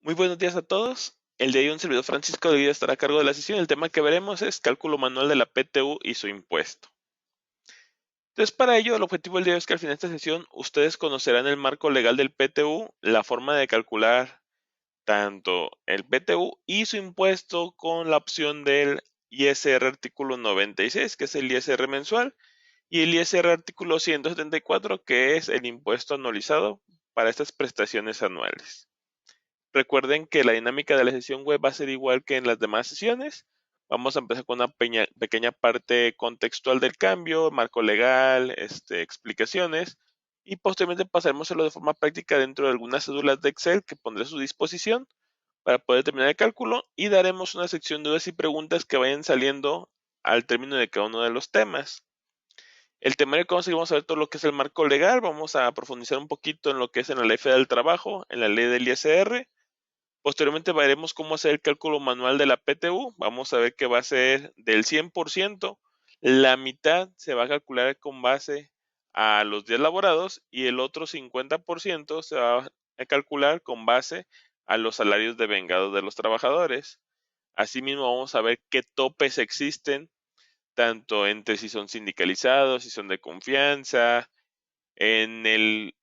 Muy buenos días a todos. El día de hoy un servidor Francisco de Vida estará a cargo de la sesión. El tema que veremos es cálculo manual de la PTU y su impuesto. Entonces, para ello, el objetivo del día es que al final de esta sesión ustedes conocerán el marco legal del PTU, la forma de calcular tanto el PTU y su impuesto con la opción del ISR artículo 96, que es el ISR mensual, y el ISR artículo 174, que es el impuesto anualizado para estas prestaciones anuales. Recuerden que la dinámica de la sesión web va a ser igual que en las demás sesiones. Vamos a empezar con una pequeña parte contextual del cambio, marco legal, explicaciones, y posteriormente pasaremos a lo de forma práctica dentro de algunas cédulas de Excel que pondré a su disposición para poder terminar el cálculo, y daremos una sección de dudas y preguntas que vayan saliendo al término de cada uno de los temas. El temario que vamos a seguir, vamos a ver todo lo que es el marco legal, vamos a profundizar un poquito en lo que es en la ley federal del trabajo, en la ley del ISR. Posteriormente veremos cómo hacer el cálculo manual de la PTU. Vamos a ver que va a ser del 100%. La mitad se va a calcular con base a los días laborados y el otro 50% se va a calcular con base a los salarios devengados de los trabajadores. Asimismo, vamos a ver qué topes existen, tanto entre si son sindicalizados, si son de confianza, en el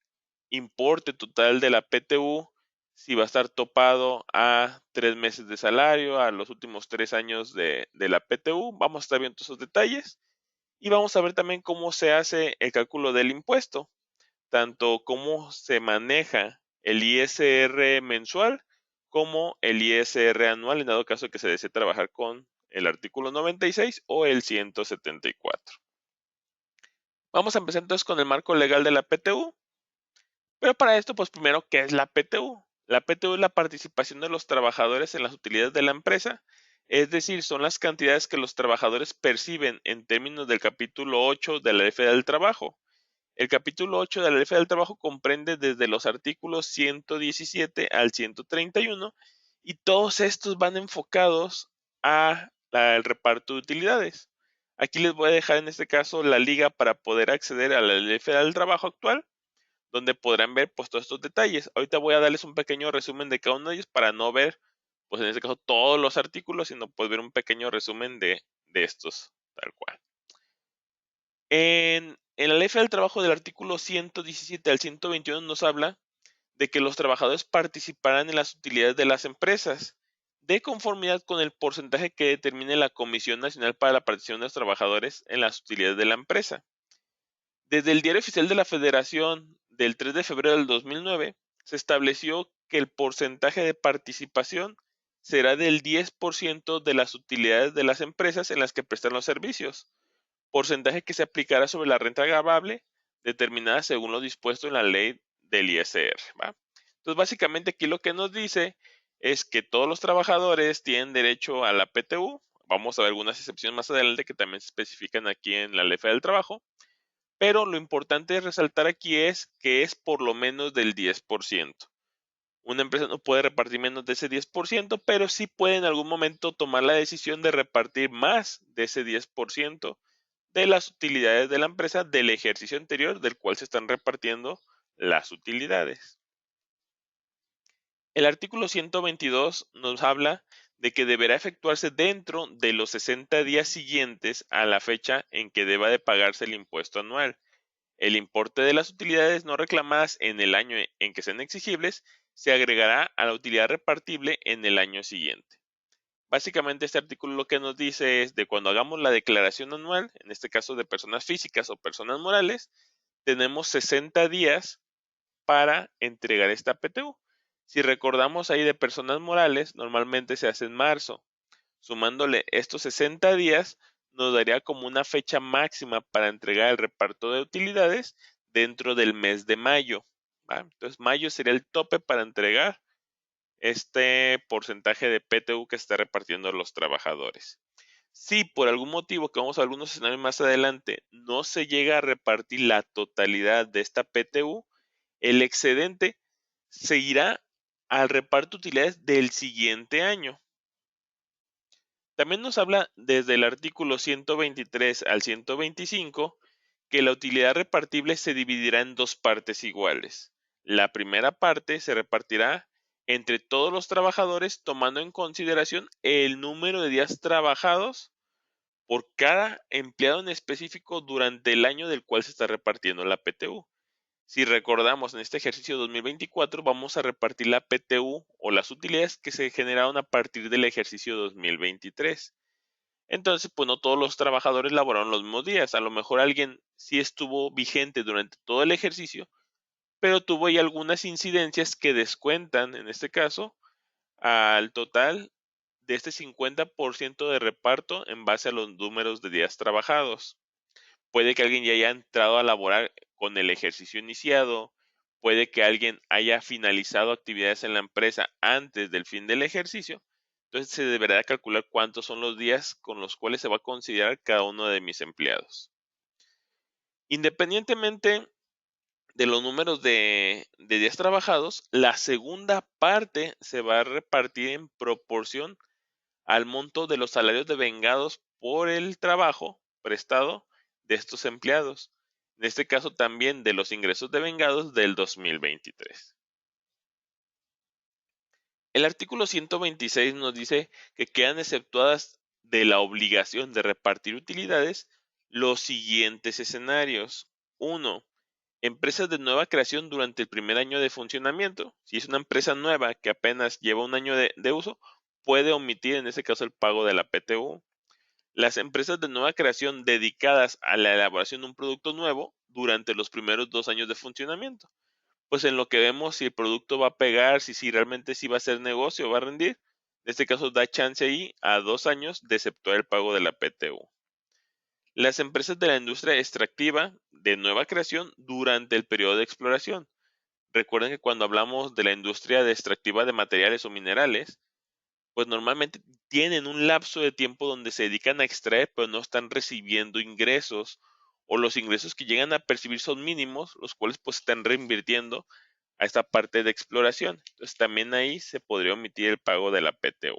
importe total de la PTU, si va a estar topado a 3 meses de salario, a los últimos 3 años de la PTU. Vamos a estar viendo esos detalles y vamos a ver también cómo se hace el cálculo del impuesto, tanto cómo se maneja el ISR mensual como el ISR anual, en dado caso que se desee trabajar con el artículo 96 o el 174. Vamos a empezar entonces con el marco legal de la PTU. Pero para esto, pues primero, ¿qué es la PTU? La PTU es la participación de los trabajadores en las utilidades de la empresa, es decir, son las cantidades que los trabajadores perciben en términos del capítulo 8 de la Ley Federal del Trabajo. El capítulo 8 de la Ley Federal del Trabajo comprende desde los artículos 117 al 131 y todos estos van enfocados al reparto de utilidades. Aquí les voy a dejar en este caso la liga para poder acceder a la Ley Federal del Trabajo actual, donde podrán ver pues todos estos detalles. Ahorita voy a darles un pequeño resumen de cada uno de ellos para no ver, pues en este caso, todos los artículos, sino pues ver un pequeño resumen de estos, tal cual. En la Ley Federal del Trabajo, del artículo 117 al 121 nos habla de que los trabajadores participarán en las utilidades de las empresas de conformidad con el porcentaje que determine la Comisión Nacional para la Participación de los Trabajadores en las utilidades de la empresa. Desde el Diario Oficial de la Federación del 3 de febrero del 2009, se estableció que el porcentaje de participación será del 10% de las utilidades de las empresas en las que prestan los servicios, porcentaje que se aplicará sobre la renta gravable determinada según lo dispuesto en la ley del ISR, ¿va? Entonces, básicamente aquí lo que nos dice es que todos los trabajadores tienen derecho a la PTU. Vamos a ver algunas excepciones más adelante que también se especifican aquí en la Ley Federal del Trabajo. Pero lo importante de resaltar aquí es que es por lo menos del 10%. Una empresa no puede repartir menos de ese 10%, pero sí puede en algún momento tomar la decisión de repartir más de ese 10% de las utilidades de la empresa del ejercicio anterior del cual se están repartiendo las utilidades. El artículo 122 nos habla de que deberá efectuarse dentro de los 60 días siguientes a la fecha en que deba de pagarse el impuesto anual. El importe de las utilidades no reclamadas en el año en que sean exigibles se agregará a la utilidad repartible en el año siguiente. Básicamente este artículo lo que nos dice es de cuando hagamos la declaración anual, en este caso de personas físicas o personas morales, tenemos 60 días para entregar esta PTU. Si recordamos ahí de personas morales, normalmente se hace en marzo. Sumándole estos 60 días, nos daría como una fecha máxima para entregar el reparto de utilidades dentro del mes de mayo, ¿va? Entonces, mayo sería el tope para entregar este porcentaje de PTU que está repartiendo los trabajadores. Si por algún motivo, que vamos a algunos escenarios más adelante, no se llega a repartir la totalidad de esta PTU, el excedente seguirá al reparto de utilidades del siguiente año. También nos habla desde el artículo 123 al 125 que la utilidad repartible se dividirá en dos partes iguales. La primera parte se repartirá entre todos los trabajadores, tomando en consideración el número de días trabajados por cada empleado en específico durante el año del cual se está repartiendo la PTU. Si recordamos, en este ejercicio 2024 vamos a repartir la PTU o las utilidades que se generaron a partir del ejercicio 2023. Entonces, pues no todos los trabajadores laboraron los mismos días. A lo mejor alguien sí estuvo vigente durante todo el ejercicio, pero tuvo ahí algunas incidencias que descuentan, en este caso, al total de este 50% de reparto en base a los números de días trabajados. Puede que alguien ya haya entrado a laborar con el ejercicio iniciado, puede que alguien haya finalizado actividades en la empresa antes del fin del ejercicio. Entonces se deberá calcular cuántos son los días con los cuales se va a considerar cada uno de mis empleados. Independientemente de los números de días trabajados, la segunda parte se va a repartir en proporción al monto de los salarios devengados por el trabajo prestado de estos empleados. En este caso también de los ingresos devengados del 2023. El artículo 126 nos dice que quedan exceptuadas de la obligación de repartir utilidades los siguientes escenarios. 1. Empresas de nueva creación durante el primer año de funcionamiento. Si es una empresa nueva que apenas lleva un año de uso, puede omitir en ese caso el pago de la PTU. Las empresas de nueva creación dedicadas a la elaboración de un producto nuevo durante los primeros 2 años de funcionamiento. Pues en lo que vemos si el producto va a pegar, si realmente sí va a ser negocio, va a rendir. En este caso da chance ahí a 2 años de exceptuar el pago de la PTU. Las empresas de la industria extractiva de nueva creación durante el periodo de exploración. Recuerden que cuando hablamos de la industria extractiva de materiales o minerales, pues normalmente tienen un lapso de tiempo donde se dedican a extraer, pero no están recibiendo ingresos, o los ingresos que llegan a percibir son mínimos, los cuales pues están reinvirtiendo a esta parte de exploración. Entonces también ahí se podría omitir el pago de la PTU.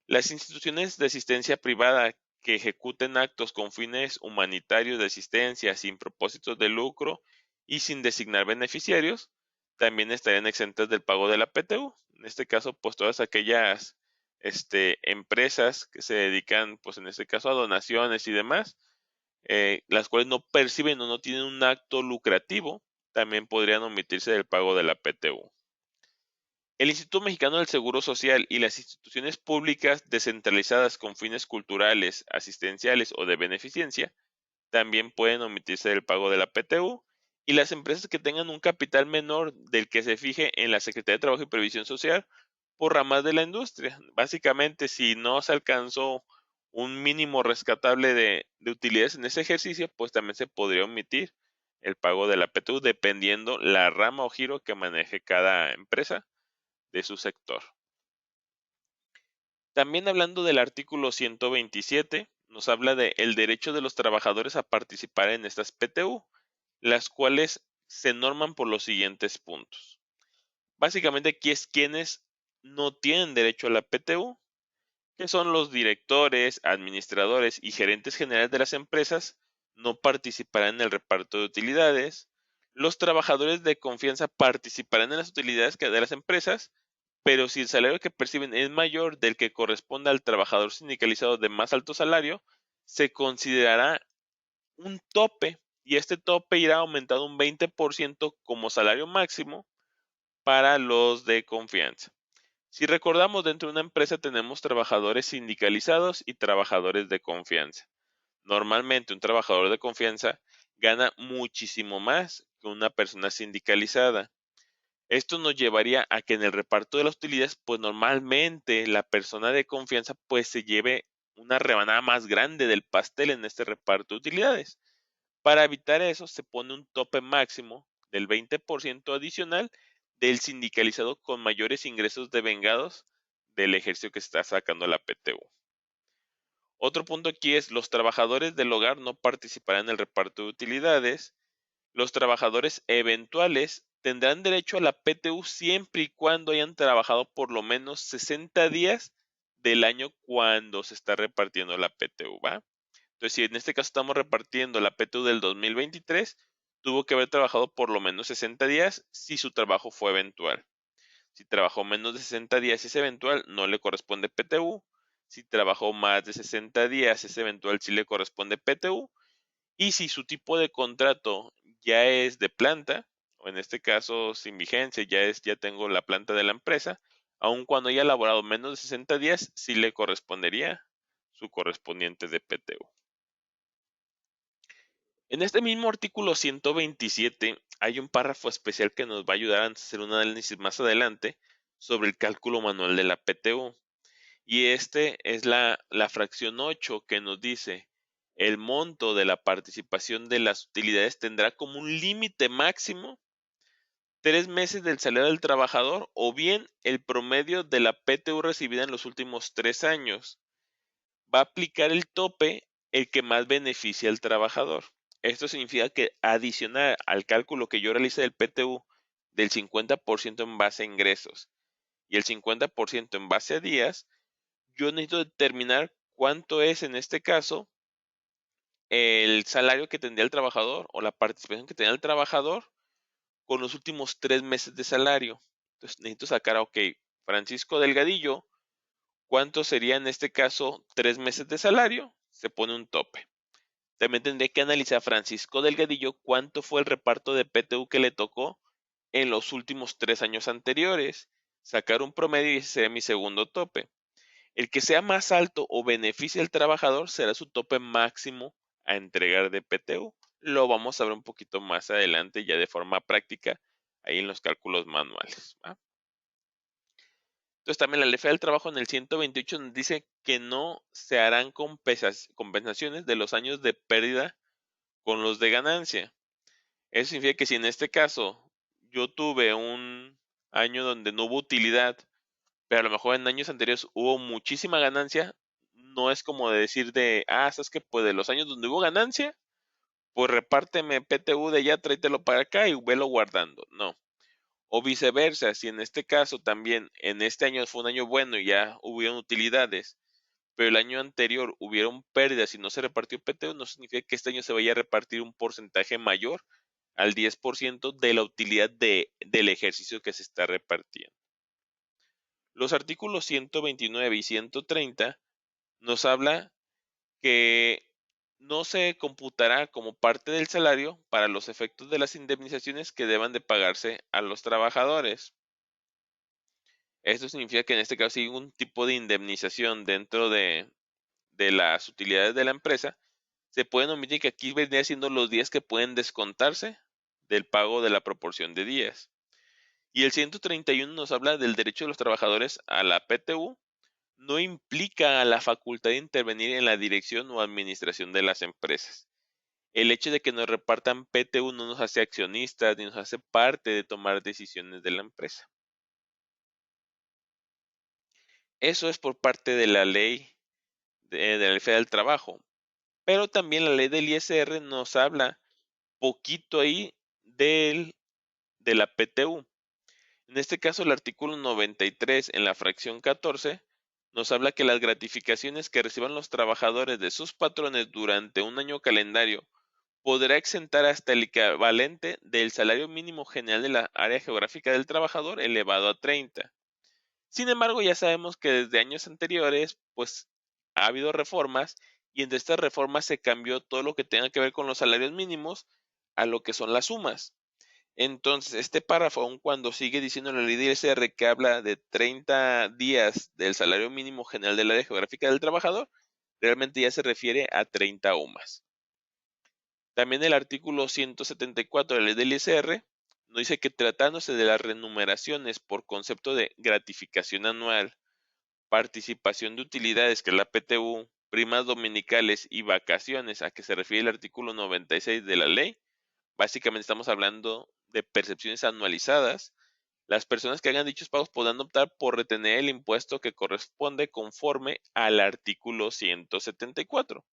Las instituciones de asistencia privada que ejecuten actos con fines humanitarios de asistencia sin propósitos de lucro y sin designar beneficiarios, también estarían exentas del pago de la PTU. En este caso, pues todas aquellas empresas que se dedican, pues en este caso a donaciones y demás, las cuales no perciben o no tienen un acto lucrativo, también podrían omitirse del pago de la PTU. El Instituto Mexicano del Seguro Social y las instituciones públicas descentralizadas con fines culturales, asistenciales o de beneficencia también pueden omitirse del pago de la PTU, y las empresas que tengan un capital menor del que se fije en la Secretaría de Trabajo y Previsión Social por ramas de la industria. Básicamente, si no se alcanzó un mínimo rescatable de utilidades en ese ejercicio, pues también se podría omitir el pago de la PTU dependiendo la rama o giro que maneje cada empresa de su sector. También hablando del artículo 127, nos habla de el derecho de los trabajadores a participar en estas PTU, las cuales se norman por los siguientes puntos. Básicamente aquí es quienes no tienen derecho a la PTU, que son los directores, administradores y gerentes generales de las empresas, no participarán en el reparto de utilidades. Los trabajadores de confianza participarán en las utilidades de las empresas, pero si el salario que perciben es mayor del que corresponde al trabajador sindicalizado de más alto salario, se considerará un tope, y este tope irá aumentado un 20% como salario máximo para los de confianza. Si recordamos, dentro de una empresa tenemos trabajadores sindicalizados y trabajadores de confianza. Normalmente un trabajador de confianza gana muchísimo más que una persona sindicalizada. Esto nos llevaría a que en el reparto de las utilidades, pues normalmente la persona de confianza pues se lleve una rebanada más grande del pastel en este reparto de utilidades. Para evitar eso, se pone un tope máximo del 20% adicional del sindicalizado con mayores ingresos devengados del ejercicio que está sacando la PTU. Otro punto aquí es los trabajadores del hogar no participarán en el reparto de utilidades. Los trabajadores eventuales tendrán derecho a la PTU siempre y cuando hayan trabajado por lo menos 60 días del año cuando se está repartiendo la PTU, ¿va? Entonces, si en este caso estamos repartiendo la PTU del 2023, tuvo que haber trabajado por lo menos 60 días si su trabajo fue eventual. Si trabajó menos de 60 días es eventual, no le corresponde PTU. Si trabajó más de 60 días es eventual, sí le corresponde PTU. Y si su tipo de contrato ya es de planta, o en este caso sin vigencia, ya tengo la planta de la empresa, aun cuando haya laborado menos de 60 días, sí le correspondería su correspondiente de PTU. En este mismo artículo 127 hay un párrafo especial que nos va a ayudar a hacer un análisis más adelante sobre el cálculo manual de la PTU. Y este es la fracción 8 que nos dice el monto de la participación de las utilidades tendrá como un límite máximo 3 meses del salario del trabajador o bien el promedio de la PTU recibida en los últimos 3 años. Va a aplicar el tope el que más beneficia al trabajador. Esto significa que adicional al cálculo que yo realice del PTU del 50% en base a ingresos y el 50% en base a días, yo necesito determinar cuánto es en este caso el salario que tendría el trabajador o la participación que tenía el trabajador con los últimos 3 meses de salario. Entonces necesito sacar, ok, Francisco Delgadillo, ¿cuánto sería en este caso 3 meses de salario? Se pone un tope. También tendría que analizar a Francisco Delgadillo cuánto fue el reparto de PTU que le tocó en los últimos 3 años anteriores, sacar un promedio y ese sería mi segundo tope. El que sea más alto o beneficie al trabajador será su tope máximo a entregar de PTU. Lo vamos a ver un poquito más adelante ya de forma práctica ahí en los cálculos manuales, ¿va? Entonces también la ley federal del trabajo en el 128 nos dice que no se harán compensaciones de los años de pérdida con los de ganancia. Eso significa que si en este caso yo tuve un año donde no hubo utilidad, pero a lo mejor en años anteriores hubo muchísima ganancia, no es como de decir sabes que pues de los años donde hubo ganancia, pues repárteme PTU de allá, tráetelo para acá y velo guardando. No. O viceversa, si en este caso también en este año fue un año bueno y ya hubieron utilidades, pero el año anterior hubieron pérdidas y no se repartió PTU, no significa que este año se vaya a repartir un porcentaje mayor al 10% de la utilidad del ejercicio que se está repartiendo. Los artículos 129 y 130 nos habla que no se computará como parte del salario para los efectos de las indemnizaciones que deban de pagarse a los trabajadores. Esto significa que en este caso si hay un tipo de indemnización dentro de las utilidades de la empresa, se pueden omitir, que aquí vendría siendo los días que pueden descontarse del pago de la proporción de días. Y el 131 nos habla del derecho de los trabajadores a la PTU. No implica la facultad de intervenir en la dirección o administración de las empresas. El hecho de que nos repartan PTU no nos hace accionistas ni nos hace parte de tomar decisiones de la empresa. Eso es por parte de la ley de la ley federal del trabajo. Pero también la ley del ISR nos habla poquito ahí de la PTU. En este caso, el artículo 93 en la fracción 14 nos habla que las gratificaciones que reciban los trabajadores de sus patrones durante un año calendario podrá exentar hasta el equivalente del salario mínimo general de la área geográfica del trabajador elevado a 30. Sin embargo, ya sabemos que desde años anteriores, pues ha habido reformas y entre estas reformas se cambió todo lo que tenga que ver con los salarios mínimos a lo que son las sumas. Entonces, este párrafo, aun cuando sigue diciendo la ley de ISR que habla de 30 días del salario mínimo general del área geográfica del trabajador, realmente ya se refiere a 30 o más. También el artículo 174 de la ley del ISR nos dice que tratándose de las remuneraciones por concepto de gratificación anual, participación de utilidades, que es la PTU, primas dominicales y vacaciones, a que se refiere el artículo 96 de la ley, básicamente estamos hablando de percepciones anualizadas. Las personas que hagan dichos pagos podrán optar por retener el impuesto que corresponde conforme al artículo 174.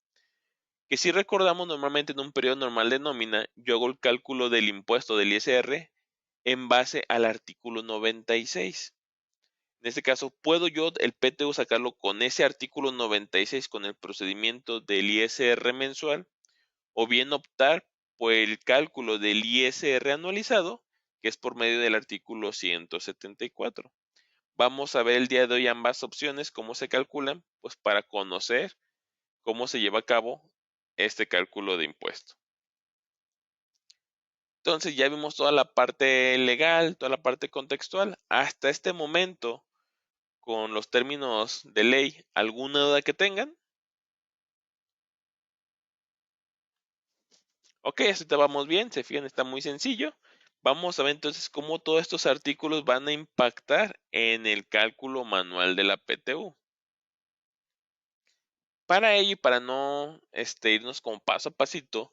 Que si recordamos, normalmente en un periodo normal de nómina, yo hago el cálculo del impuesto del ISR en base al artículo 96. En este caso, puedo yo el PTU sacarlo con ese artículo 96 con el procedimiento del ISR mensual, o bien optar por el cálculo del ISR anualizado, que es por medio del artículo 174. Vamos a ver el día de hoy ambas opciones, cómo se calculan, pues para conocer cómo se lleva a cabo este cálculo de impuesto. Entonces ya vimos toda la parte legal, toda la parte contextual. Hasta este momento, con los términos de ley, ¿alguna duda que tengan? Ok, hasta vamos bien, se fijan, está muy sencillo. Vamos a ver entonces cómo todos estos artículos van a impactar en el cálculo manual de la PTU. Para ello y para no irnos como paso a pasito,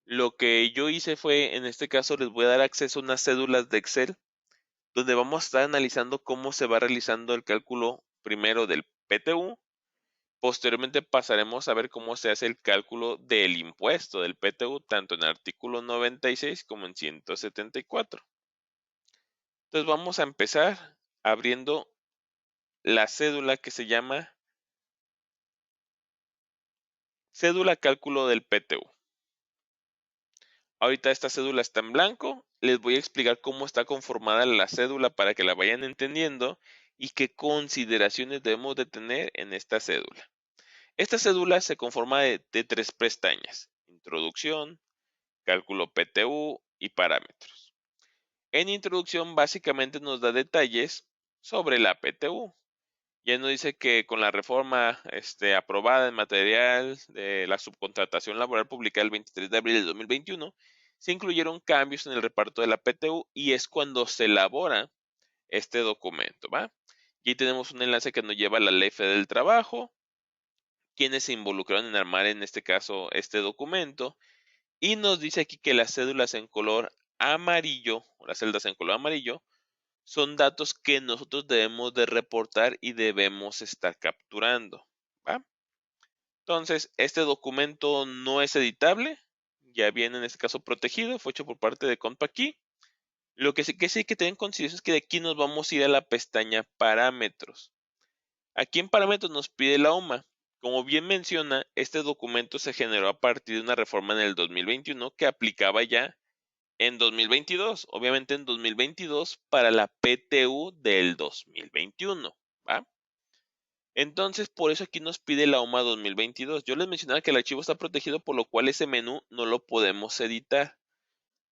lo que yo hice fue, en este caso, les voy a dar acceso a unas cédulas de Excel, donde vamos a estar analizando cómo se va realizando el cálculo primero del PTU. Posteriormente pasaremos a ver cómo se hace el cálculo del impuesto del PTU, tanto en el artículo 96 como en 174. Entonces vamos a empezar abriendo la cédula que se llama cédula cálculo del PTU. Ahorita esta cédula está en blanco. Les voy a explicar cómo está conformada la cédula para que la vayan entendiendo y qué consideraciones debemos de tener en esta cédula. Esta cédula se conforma de 3 pestañas: introducción, cálculo PTU y parámetros. En introducción básicamente nos da detalles sobre la PTU. Ya nos dice que con la reforma aprobada en material de la subcontratación laboral publicada el 23 de abril de 2021, se incluyeron cambios en el reparto de la PTU y es cuando se elabora este documento, ¿va? Y tenemos un enlace que nos lleva a la Ley Federal del Trabajo, quienes se involucraron en armar en este caso este documento, y nos dice aquí que las cédulas en color amarillo, o las celdas en color amarillo, son datos que nosotros debemos de reportar y debemos estar capturando, ¿va? Entonces, este documento no es editable, ya viene en este caso protegido, fue hecho por parte de CompaKey. Lo que sí hay que tener en consideración es que de aquí nos vamos a ir a la pestaña parámetros. Aquí en parámetros nos pide la OMA. Como bien menciona, este documento se generó a partir de una reforma en el 2021 que aplicaba ya en 2022, obviamente en 2022 para la PTU del 2021, ¿va? Entonces, por eso aquí nos pide la OMA 2022. Yo les mencionaba que el archivo está protegido, por lo cual ese menú no lo podemos editar,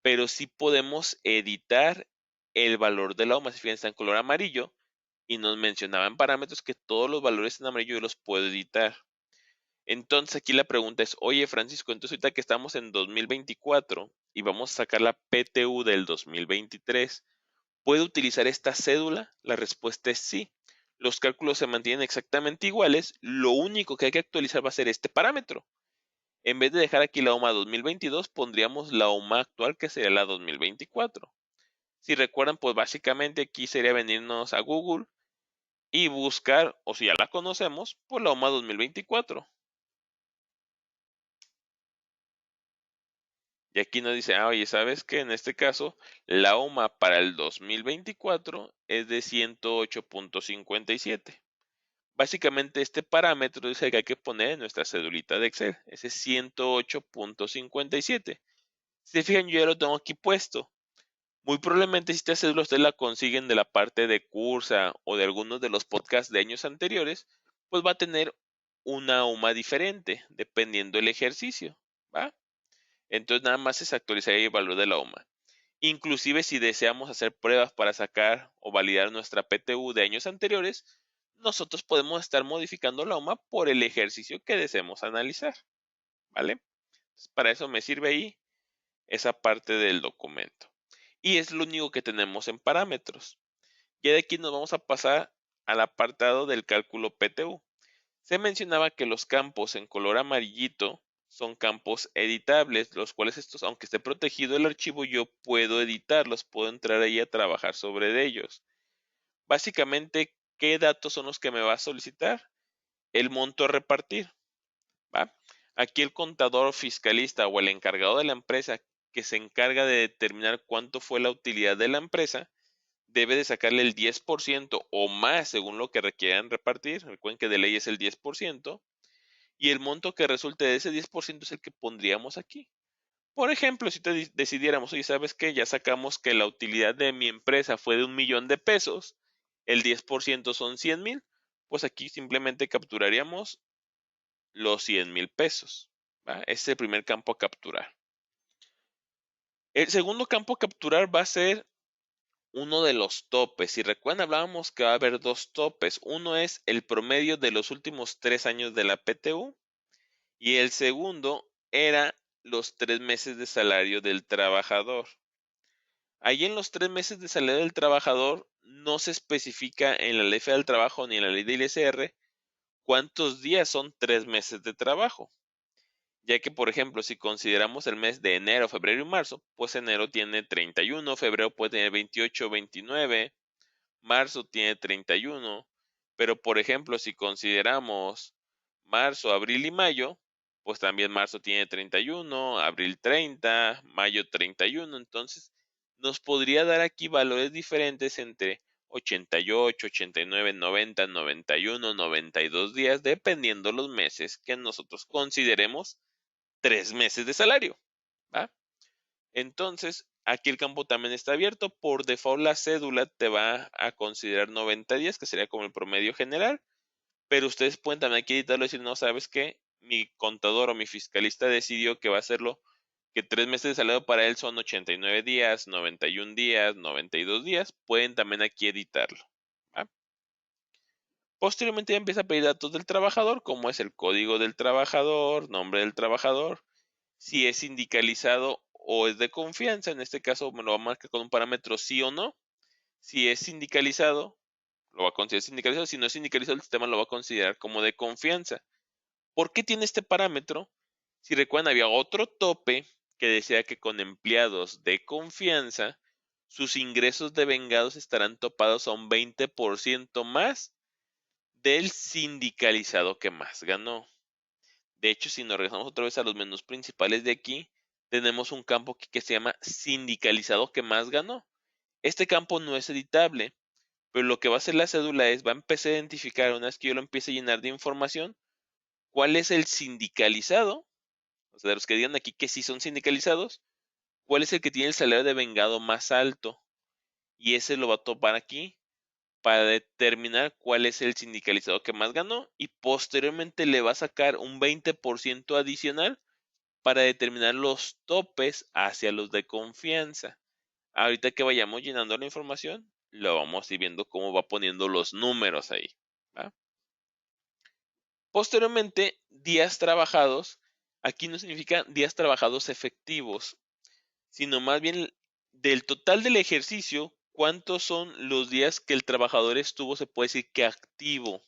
pero sí podemos editar el valor de la OMA. Si fijan, está en color amarillo y nos mencionaban parámetros que todos los valores en amarillo yo los puedo editar. Entonces aquí la pregunta es, oye Francisco, entonces ahorita que estamos en 2024 y vamos a sacar la PTU del 2023, ¿puedo utilizar esta cédula? La respuesta es sí. Los cálculos se mantienen exactamente iguales, lo único que hay que actualizar va a ser este parámetro. En vez de dejar aquí la OMA 2022, pondríamos la OMA actual, que sería la 2024. Si recuerdan, pues básicamente aquí sería venirnos a Google y buscar, o si ya la conocemos, pues la OMA 2024. Y aquí nos dice, oye, ¿sabes qué? En este caso, la OMA para el 2024 es de 108.57. Básicamente este parámetro es el que hay que poner en nuestra cedulita de Excel, ese 108.57. Si se fijan, yo ya lo tengo aquí puesto. Muy probablemente si esta cédula ustedes la consiguen de la parte de Cursa o de algunos de los podcasts de años anteriores, pues va a tener una OMA diferente, dependiendo del ejercicio, ¿va? Entonces nada más es actualizar el valor de la OMA. Inclusive si deseamos hacer pruebas para sacar o validar nuestra PTU de años anteriores, nosotros podemos estar modificando la OMA por el ejercicio que deseemos analizar, ¿vale? Entonces, para eso me sirve ahí esa parte del documento. Y es lo único que tenemos en parámetros. Ya de aquí nos vamos a pasar al apartado del cálculo PTU. Se mencionaba que los campos en color amarillito son campos editables, los cuales estos, aunque esté protegido el archivo, yo puedo editarlos, puedo entrar ahí a trabajar sobre ellos. Básicamente, ¿qué datos son los que me va a solicitar? El monto a repartir, ¿va? Aquí el contador fiscalista o el encargado de la empresa que se encarga de determinar cuánto fue la utilidad de la empresa, debe de sacarle el 10% o más según lo que requieran repartir. Recuerden que de ley es el 10%. Y el monto que resulte de ese 10% es el que pondríamos aquí. Por ejemplo, si decidiéramos, oye, ¿sabes qué? Ya sacamos que la utilidad de mi empresa fue de 1,000,000 de pesos, el 10% son 100,000, pues aquí simplemente capturaríamos los 100,000 pesos. ¿Va? Ese es el primer campo a capturar. El segundo campo a capturar va a ser uno de los topes. Si recuerdan, hablábamos que va a haber dos topes. Uno es el promedio de los últimos 3 años de la PTU y el segundo era los 3 meses de salario del trabajador. Ahí en los 3 meses de salario del trabajador no se especifica en la Ley Federal del Trabajo ni en la Ley del ISR cuántos días son 3 meses de trabajo. Ya que, por ejemplo, si consideramos el mes de enero, febrero y marzo, pues enero tiene 31, febrero puede tener 28, 29, marzo tiene 31, pero por ejemplo, si consideramos marzo, abril y mayo, pues también marzo tiene 31, abril 30, mayo 31, entonces nos podría dar aquí valores diferentes entre 88, 89, 90, 91, 92 días, dependiendo los meses que nosotros consideremos 3 meses de salario, ¿va? Entonces, aquí el campo también está abierto. Por default, la cédula te va a considerar 90 días, que sería como el promedio general. Pero ustedes pueden también aquí editarlo y decir, no, ¿sabes qué? Mi contador o mi fiscalista decidió que va a hacerlo, que 3 meses de salario para él son 89 días, 91 días, 92 días. Pueden también aquí editarlo, ¿va? Posteriormente ya empieza a pedir datos del trabajador, como es el código del trabajador, nombre del trabajador, si es sindicalizado o es de confianza. En este caso me lo va a marcar con un parámetro sí o no. Si es sindicalizado, lo va a considerar sindicalizado. Si no es sindicalizado, el sistema lo va a considerar como de confianza. ¿Por qué tiene este parámetro? Si recuerdan, había otro tope que decía que con empleados de confianza, sus ingresos de vengados estarán topados a un 20% más del sindicalizado que más ganó. De hecho, si nos regresamos otra vez a los menús principales de aquí, tenemos un campo que se llama sindicalizado que más ganó. Este campo no es editable, pero lo que va a hacer la cédula es, va a empezar a identificar, una vez que yo lo empiece a llenar de información, cuál es el sindicalizado, o sea, de los que digan aquí que sí son sindicalizados, cuál es el que tiene el salario de vengado más alto. Y ese lo va a topar aquí para determinar cuál es el sindicalizado que más ganó y posteriormente le va a sacar un 20% adicional para determinar los topes hacia los de confianza. Ahorita que vayamos llenando la información, lo vamos a ir viendo cómo va poniendo los números ahí, ¿va? Posteriormente, días trabajados, aquí no significa días trabajados efectivos, sino más bien del total del ejercicio, cuántos son los días que el trabajador estuvo, se puede decir que activo.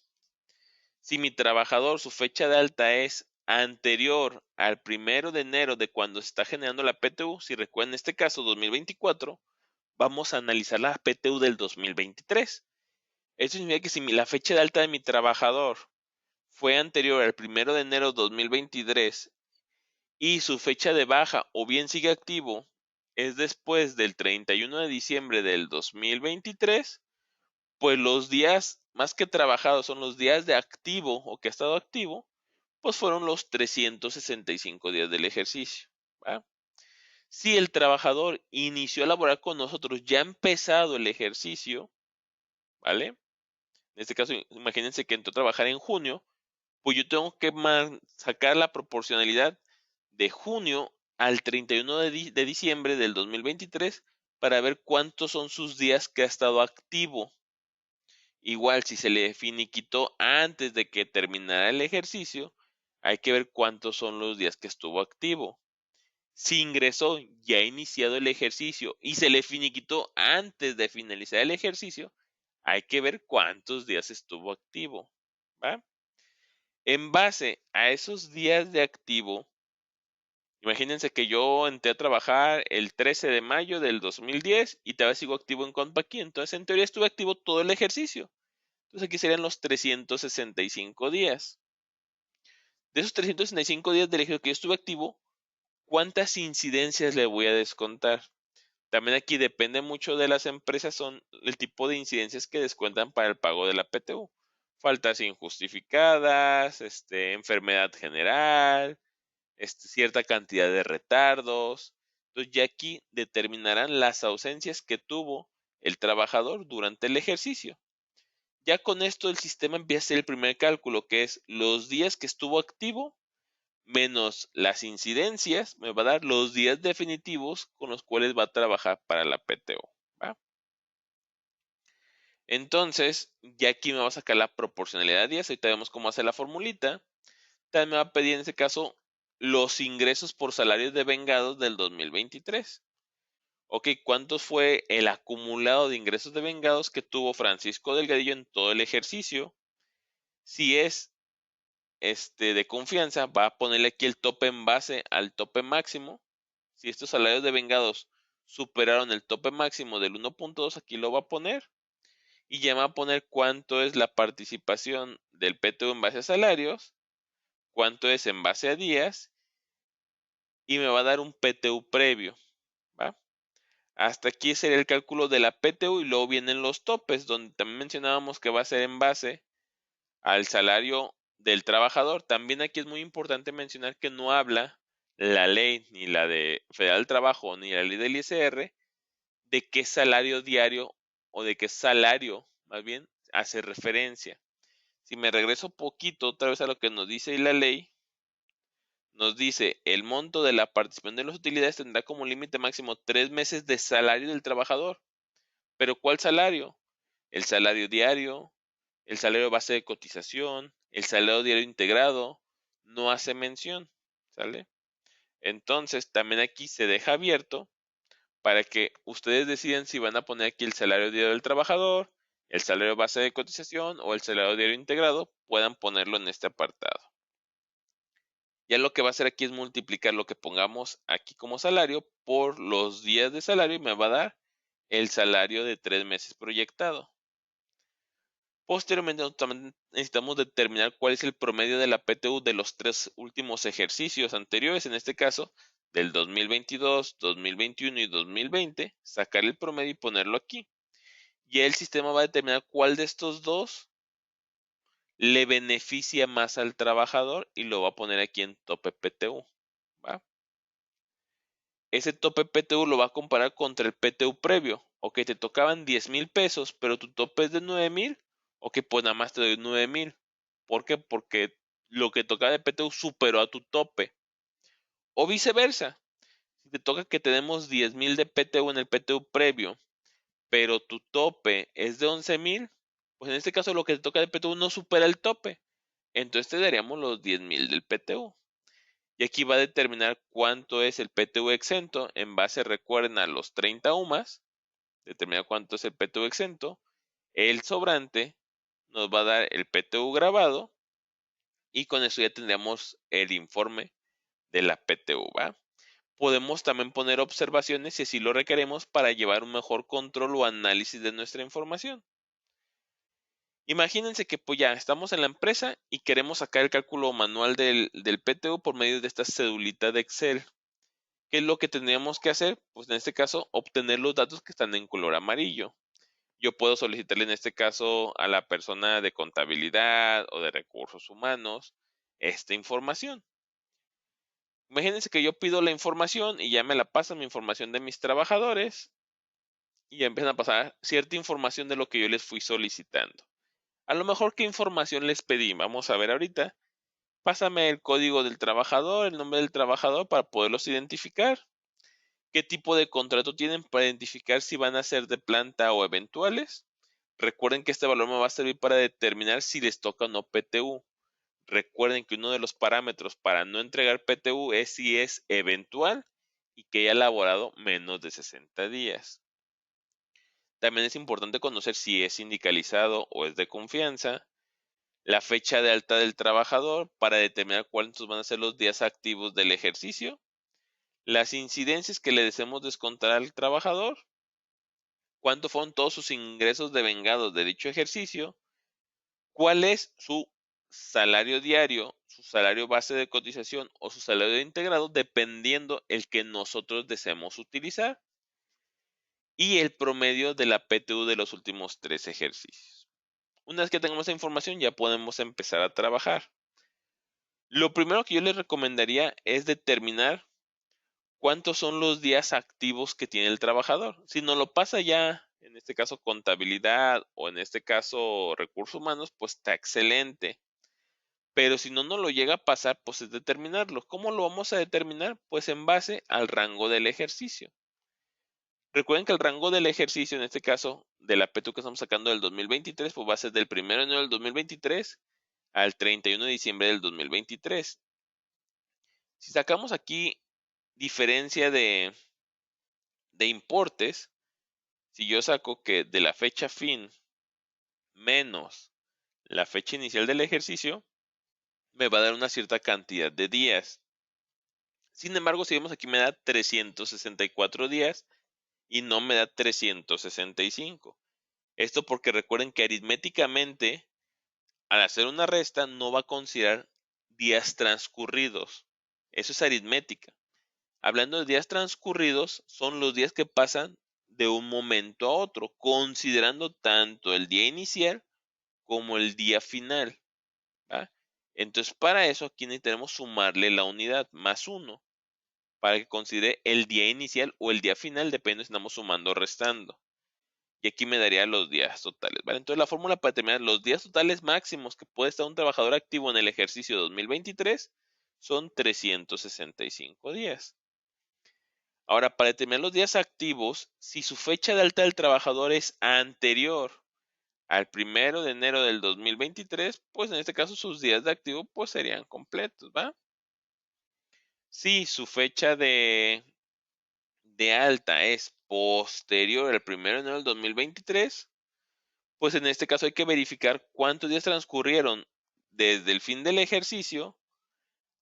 Si mi trabajador, su fecha de alta es anterior al 1 de enero de cuando se está generando la PTU, si recuerdan en este caso 2024, vamos a analizar la PTU del 2023. Eso significa que si la fecha de alta de mi trabajador fue anterior al 1 de enero de 2023 y su fecha de baja o bien sigue activo es después del 31 de diciembre del 2023, pues los días más que trabajados son los días de activo o que ha estado activo, pues fueron los 365 días del ejercicio, ¿va? Si el trabajador inició a laborar con nosotros, ya ha empezado el ejercicio, ¿vale? En este caso, imagínense que entró a trabajar en junio, pues yo tengo que sacar la proporcionalidad de junio al 31 de diciembre del 2023 para ver cuántos son sus días que ha estado activo. Igual, si se le finiquitó antes de que terminara el ejercicio, hay que ver cuántos son los días que estuvo activo. Si ingresó ya ha iniciado el ejercicio y se le finiquitó antes de finalizar el ejercicio, hay que ver cuántos días estuvo activo, ¿va? En base a esos días de activo, imagínense que yo entré a trabajar el 13 de mayo del 2010 y todavía sigo activo en Compaqui, entonces en teoría estuve activo todo el ejercicio. Entonces aquí serían los 365 días. De esos 365 días del ejercicio que yo estuve activo, ¿cuántas incidencias le voy a descontar? También aquí depende mucho de las empresas, son el tipo de incidencias que descuentan para el pago de la PTU. Faltas injustificadas, enfermedad general, cierta cantidad de retardos. Entonces ya aquí determinarán las ausencias que tuvo el trabajador durante el ejercicio. Ya con esto el sistema empieza a hacer el primer cálculo, que es los días que estuvo activo menos las incidencias, me va a dar los días definitivos con los cuales va a trabajar para la PTO. ¿Va? Entonces, ya aquí me va a sacar la proporcionalidad de días. Ahorita vemos cómo hacer la formulita. También me va a pedir en este caso los ingresos por salarios de vengados del 2023. Ok, ¿cuánto fue el acumulado de ingresos de vengados que tuvo Francisco Delgadillo en todo el ejercicio? Si es de confianza, va a ponerle aquí el tope en base al tope máximo. Si estos salarios de vengados superaron el tope máximo del 1.2, aquí lo va a poner. Y ya me va a poner cuánto es la participación del PTU en base a salarios, cuánto es en base a días, y me va a dar un PTU previo. ¿Va? Hasta aquí sería el cálculo de la PTU y luego vienen los topes, donde también mencionábamos que va a ser en base al salario del trabajador. También aquí es muy importante mencionar que no habla la ley, ni la de Federal del Trabajo, ni la ley del ISR, de qué salario diario o de qué salario, más bien, hace referencia. Si me regreso poquito otra vez a lo que nos dice la ley, nos dice el monto de la participación de las utilidades tendrá como límite máximo 3 meses de salario del trabajador. ¿Pero cuál salario? El salario diario, el salario base de cotización, el salario diario integrado, no hace mención, ¿sale? Entonces, también aquí se deja abierto para que ustedes decidan si van a poner aquí el salario diario del trabajador, el salario base de cotización o el salario diario integrado, puedan ponerlo en este apartado. Ya lo que va a hacer aquí es multiplicar lo que pongamos aquí como salario por los días de salario y me va a dar el salario de 3 meses proyectado. Posteriormente también necesitamos determinar cuál es el promedio de la PTU de los 3 últimos ejercicios anteriores, en este caso del 2022, 2021 y 2020, sacar el promedio y ponerlo aquí. Y el sistema va a determinar cuál de estos dos le beneficia más al trabajador y lo va a poner aquí en tope PTU. ¿Va? Ese tope PTU lo va a comparar contra el PTU previo. Ok, te tocaban 10,000 pesos, pero tu tope es de 9,000. Ok, pues nada más te doy 9,000. ¿Por qué? Porque lo que tocaba de PTU superó a tu tope. O viceversa. Si te toca que tenemos 10,000 de PTU en el PTU previo, pero tu tope es de 11,000, pues en este caso lo que te toca de PTU no supera el tope. Entonces te daríamos los 10,000 del PTU. Y aquí va a determinar cuánto es el PTU exento en base, recuerden, a los 30 UMAS. Determina cuánto es el PTU exento. El sobrante nos va a dar el PTU grabado. Y con eso ya tendríamos el informe de la PTU. ¿Va? Podemos también poner observaciones si así lo requeremos para llevar un mejor control o análisis de nuestra información. Imagínense que pues ya estamos en la empresa y queremos sacar el cálculo manual del PTU por medio de esta cedulita de Excel. ¿Qué es lo que tendríamos que hacer? Pues en este caso, obtener los datos que están en color amarillo. Yo puedo solicitarle en este caso a la persona de contabilidad o de recursos humanos esta información. Imagínense que yo pido la información y ya me la pasan mi información de mis trabajadores y ya empiezan a pasar cierta información de lo que yo les fui solicitando. A lo mejor, ¿qué información les pedí? Vamos a ver ahorita. Pásame el código del trabajador, el nombre del trabajador para poderlos identificar. ¿Qué tipo de contrato tienen para identificar si van a ser de planta o eventuales? Recuerden que este valor me va a servir para determinar si les toca o no PTU. Recuerden que uno de los parámetros para no entregar PTU es si es eventual y que haya elaborado menos de 60 días. También es importante conocer si es sindicalizado o es de confianza, la fecha de alta del trabajador para determinar cuántos van a ser los días activos del ejercicio, las incidencias que le deseemos descontar al trabajador, cuántos fueron todos sus ingresos devengados de dicho ejercicio, cuál es su salario diario, su salario base de cotización o su salario integrado, dependiendo el que nosotros deseemos utilizar, y el promedio de la PTU de los últimos 3 ejercicios. Una vez que tengamos esa información, ya podemos empezar a trabajar. Lo primero que yo les recomendaría es determinar cuántos son los días activos que tiene el trabajador. Si no lo pasa ya, en este caso contabilidad o en este caso recursos humanos, pues está excelente. Pero si no nos lo llega a pasar, pues es determinarlo. ¿Cómo lo vamos a determinar? Pues en base al rango del ejercicio. Recuerden que el rango del ejercicio, en este caso, de la PTU que estamos sacando del 2023, pues va a ser del 1 de enero del 2023 al 31 de diciembre del 2023. Si sacamos aquí diferencia de importes, si yo saco que de la fecha fin menos la fecha inicial del ejercicio, me va a dar una cierta cantidad de días. Sin embargo, si vemos aquí me da 364 días y no me da 365. Esto porque recuerden que aritméticamente, al hacer una resta, no va a considerar días transcurridos. Eso es aritmética. Hablando de días transcurridos, son los días que pasan de un momento a otro, considerando tanto el día inicial como el día final. ¿Va? Entonces, para eso aquí necesitamos sumarle la unidad más 1 para que considere el día inicial o el día final, depende si estamos sumando o restando. Y aquí me daría los días totales. ¿Vale? Entonces, la fórmula para determinar los días totales máximos que puede estar un trabajador activo en el ejercicio 2023 son 365 días. Ahora, para determinar los días activos, si su fecha de alta del trabajador es anterior al 1 de enero del 2023, pues en este caso sus días de activo pues serían completos, ¿va? Si su fecha de alta es posterior al 1 de enero del 2023, pues en este caso hay que verificar cuántos días transcurrieron desde el fin del ejercicio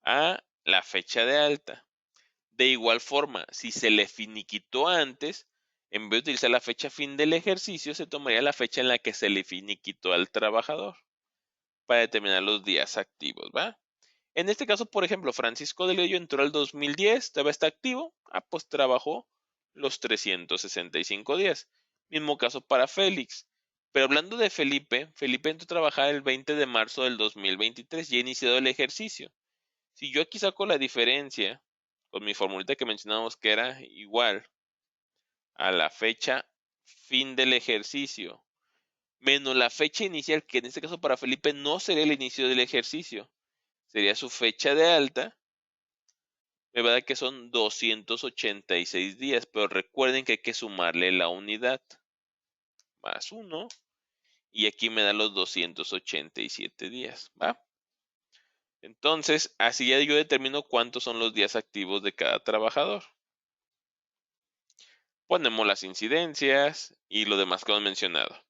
a la fecha de alta. De igual forma, si se le finiquitó antes, en vez de utilizar la fecha fin del ejercicio, se tomaría la fecha en la que se le finiquitó al trabajador para determinar los días activos, ¿va? En este caso, por ejemplo, Francisco de Leyo entró al 2010, todavía está activo, pues trabajó los 365 días. Mismo caso para Félix. Pero hablando de Felipe, Felipe entró a trabajar el 20 de marzo del 2023 y ha iniciado el ejercicio. Si yo aquí saco la diferencia con mi formulita que mencionamos que era igual a la fecha fin del ejercicio menos la fecha inicial, que en este caso para Felipe no sería el inicio del ejercicio, sería su fecha de alta, me va a dar que son 286 días, pero recuerden que hay que sumarle la unidad más 1 y aquí me da los 287 días, ¿va? Entonces, así ya yo determino cuántos son los días activos de cada trabajador. Ponemos las incidencias y lo demás que hemos mencionado.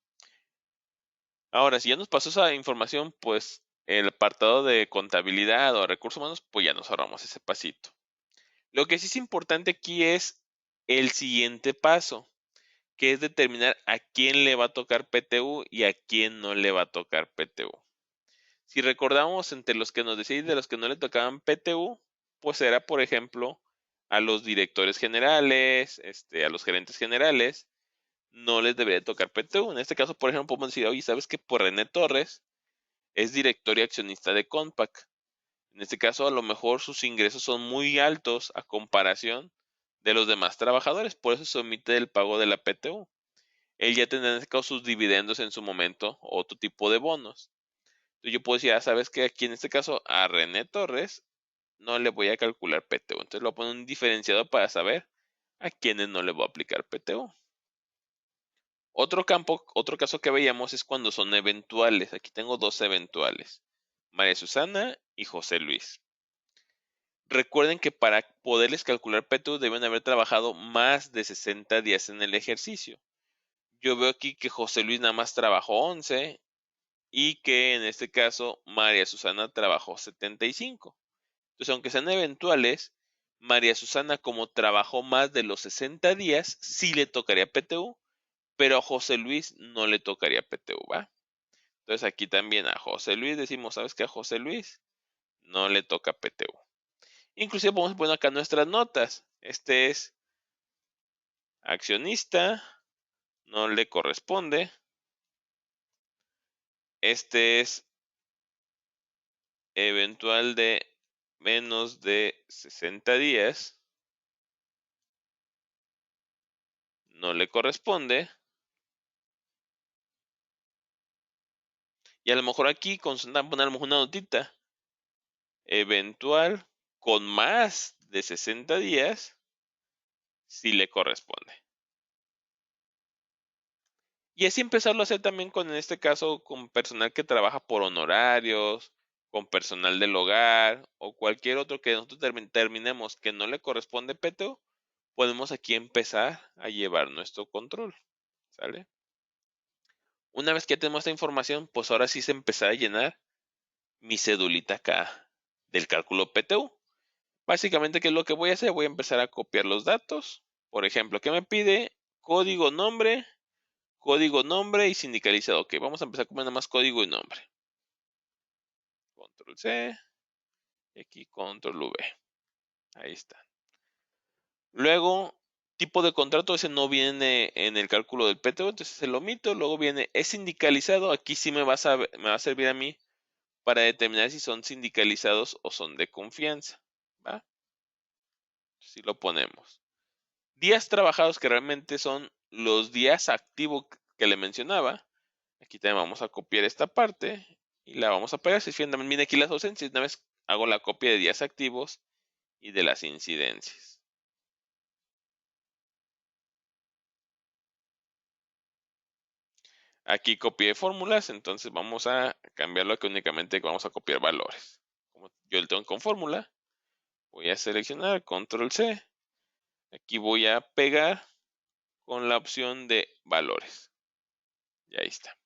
Ahora, si ya nos pasó esa información, pues el apartado de contabilidad o recursos humanos, pues ya nos ahorramos ese pasito. Lo que sí es importante aquí es el siguiente paso, que es determinar a quién le va a tocar PTU y a quién no le va a tocar PTU. Si recordamos entre los que nos decían de los que no le tocaban PTU, pues era, por ejemplo, a los directores generales, a los gerentes generales, no les debería tocar PTU. En este caso, por ejemplo, podemos decir, oye, ¿sabes que por René Torres es director y accionista de Compaq? En este caso, a lo mejor sus ingresos son muy altos a comparación de los demás trabajadores, por eso se omite el pago de la PTU. Él ya tendrá en este caso sus dividendos en su momento, otro tipo de bonos. Entonces yo puedo decir, sabes que aquí en este caso a René Torres no le voy a calcular PTU. Entonces lo pongo un diferenciado para saber a quiénes no le voy a aplicar PTU. Otro caso que veíamos es cuando son eventuales. Aquí tengo dos eventuales, María Susana y José Luis. Recuerden que para poderles calcular PTU deben haber trabajado más de 60 días en el ejercicio. Yo veo aquí que José Luis nada más trabajó 11 y que en este caso María Susana trabajó 75. Entonces, aunque sean eventuales, María Susana como trabajó más de los 60 días, sí le tocaría PTU, pero a José Luis no le tocaría PTU, ¿va? Entonces aquí también a José Luis decimos, ¿sabes qué? A José Luis no le toca PTU. Inclusive podemos poner acá nuestras notas. Este es accionista, no le corresponde. Este es eventual de menos de 60 días no le corresponde. Y a lo mejor aquí ponemos una notita. Eventual con más de 60 días sí le corresponde. Y así empezarlo a hacer también en este caso, con personal que trabaja por honorarios, con personal del hogar o cualquier otro que nosotros terminemos que no le corresponde PTO, podemos aquí empezar a llevar nuestro control, ¿sale? Una vez que ya tenemos esta información, pues ahora sí se empezará a llenar mi cedulita acá del cálculo PTU. Básicamente, ¿qué es lo que voy a hacer? Voy a empezar a copiar los datos. Por ejemplo, ¿qué me pide? Código nombre y sindicalizado. Ok, vamos a empezar con nada más código y nombre. Control C y aquí Control V. Ahí está. Luego, tipo de contrato, ese no viene en el cálculo del PTO, entonces se lo omito. Luego viene, es sindicalizado. Aquí sí me va a servir a mí para determinar si son sindicalizados o son de confianza. ¿Va? Si lo ponemos. Días trabajados, que realmente son los días activos que le mencionaba. Aquí también vamos a copiar esta parte y la vamos a pegar. Si fijan, también viene aquí las ausencias. Una vez hago la copia de días activos y de las incidencias. Aquí copié fórmulas, entonces vamos a cambiarlo que únicamente vamos a copiar valores. Como yo lo tengo con fórmula, voy a seleccionar Control C. Aquí voy a pegar con la opción de valores. Y ahí está.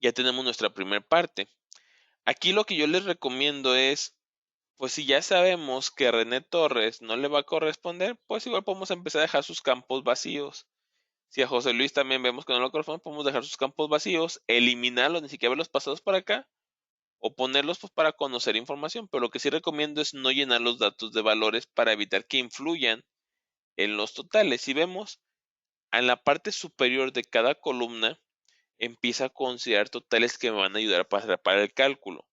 Ya tenemos nuestra primera parte. Aquí lo que yo les recomiendo es, pues si ya sabemos que René Torres no le va a corresponder, pues igual podemos empezar a dejar sus campos vacíos. Si a José Luis también vemos que no le corresponde, podemos dejar sus campos vacíos, eliminarlos, ni siquiera verlos pasados para acá, o ponerlos pues, para conocer información. Pero lo que sí recomiendo es no llenar los datos de valores para evitar que influyan en los totales. Si vemos, en la parte superior de cada columna, empieza a considerar totales que me van a ayudar para el cálculo.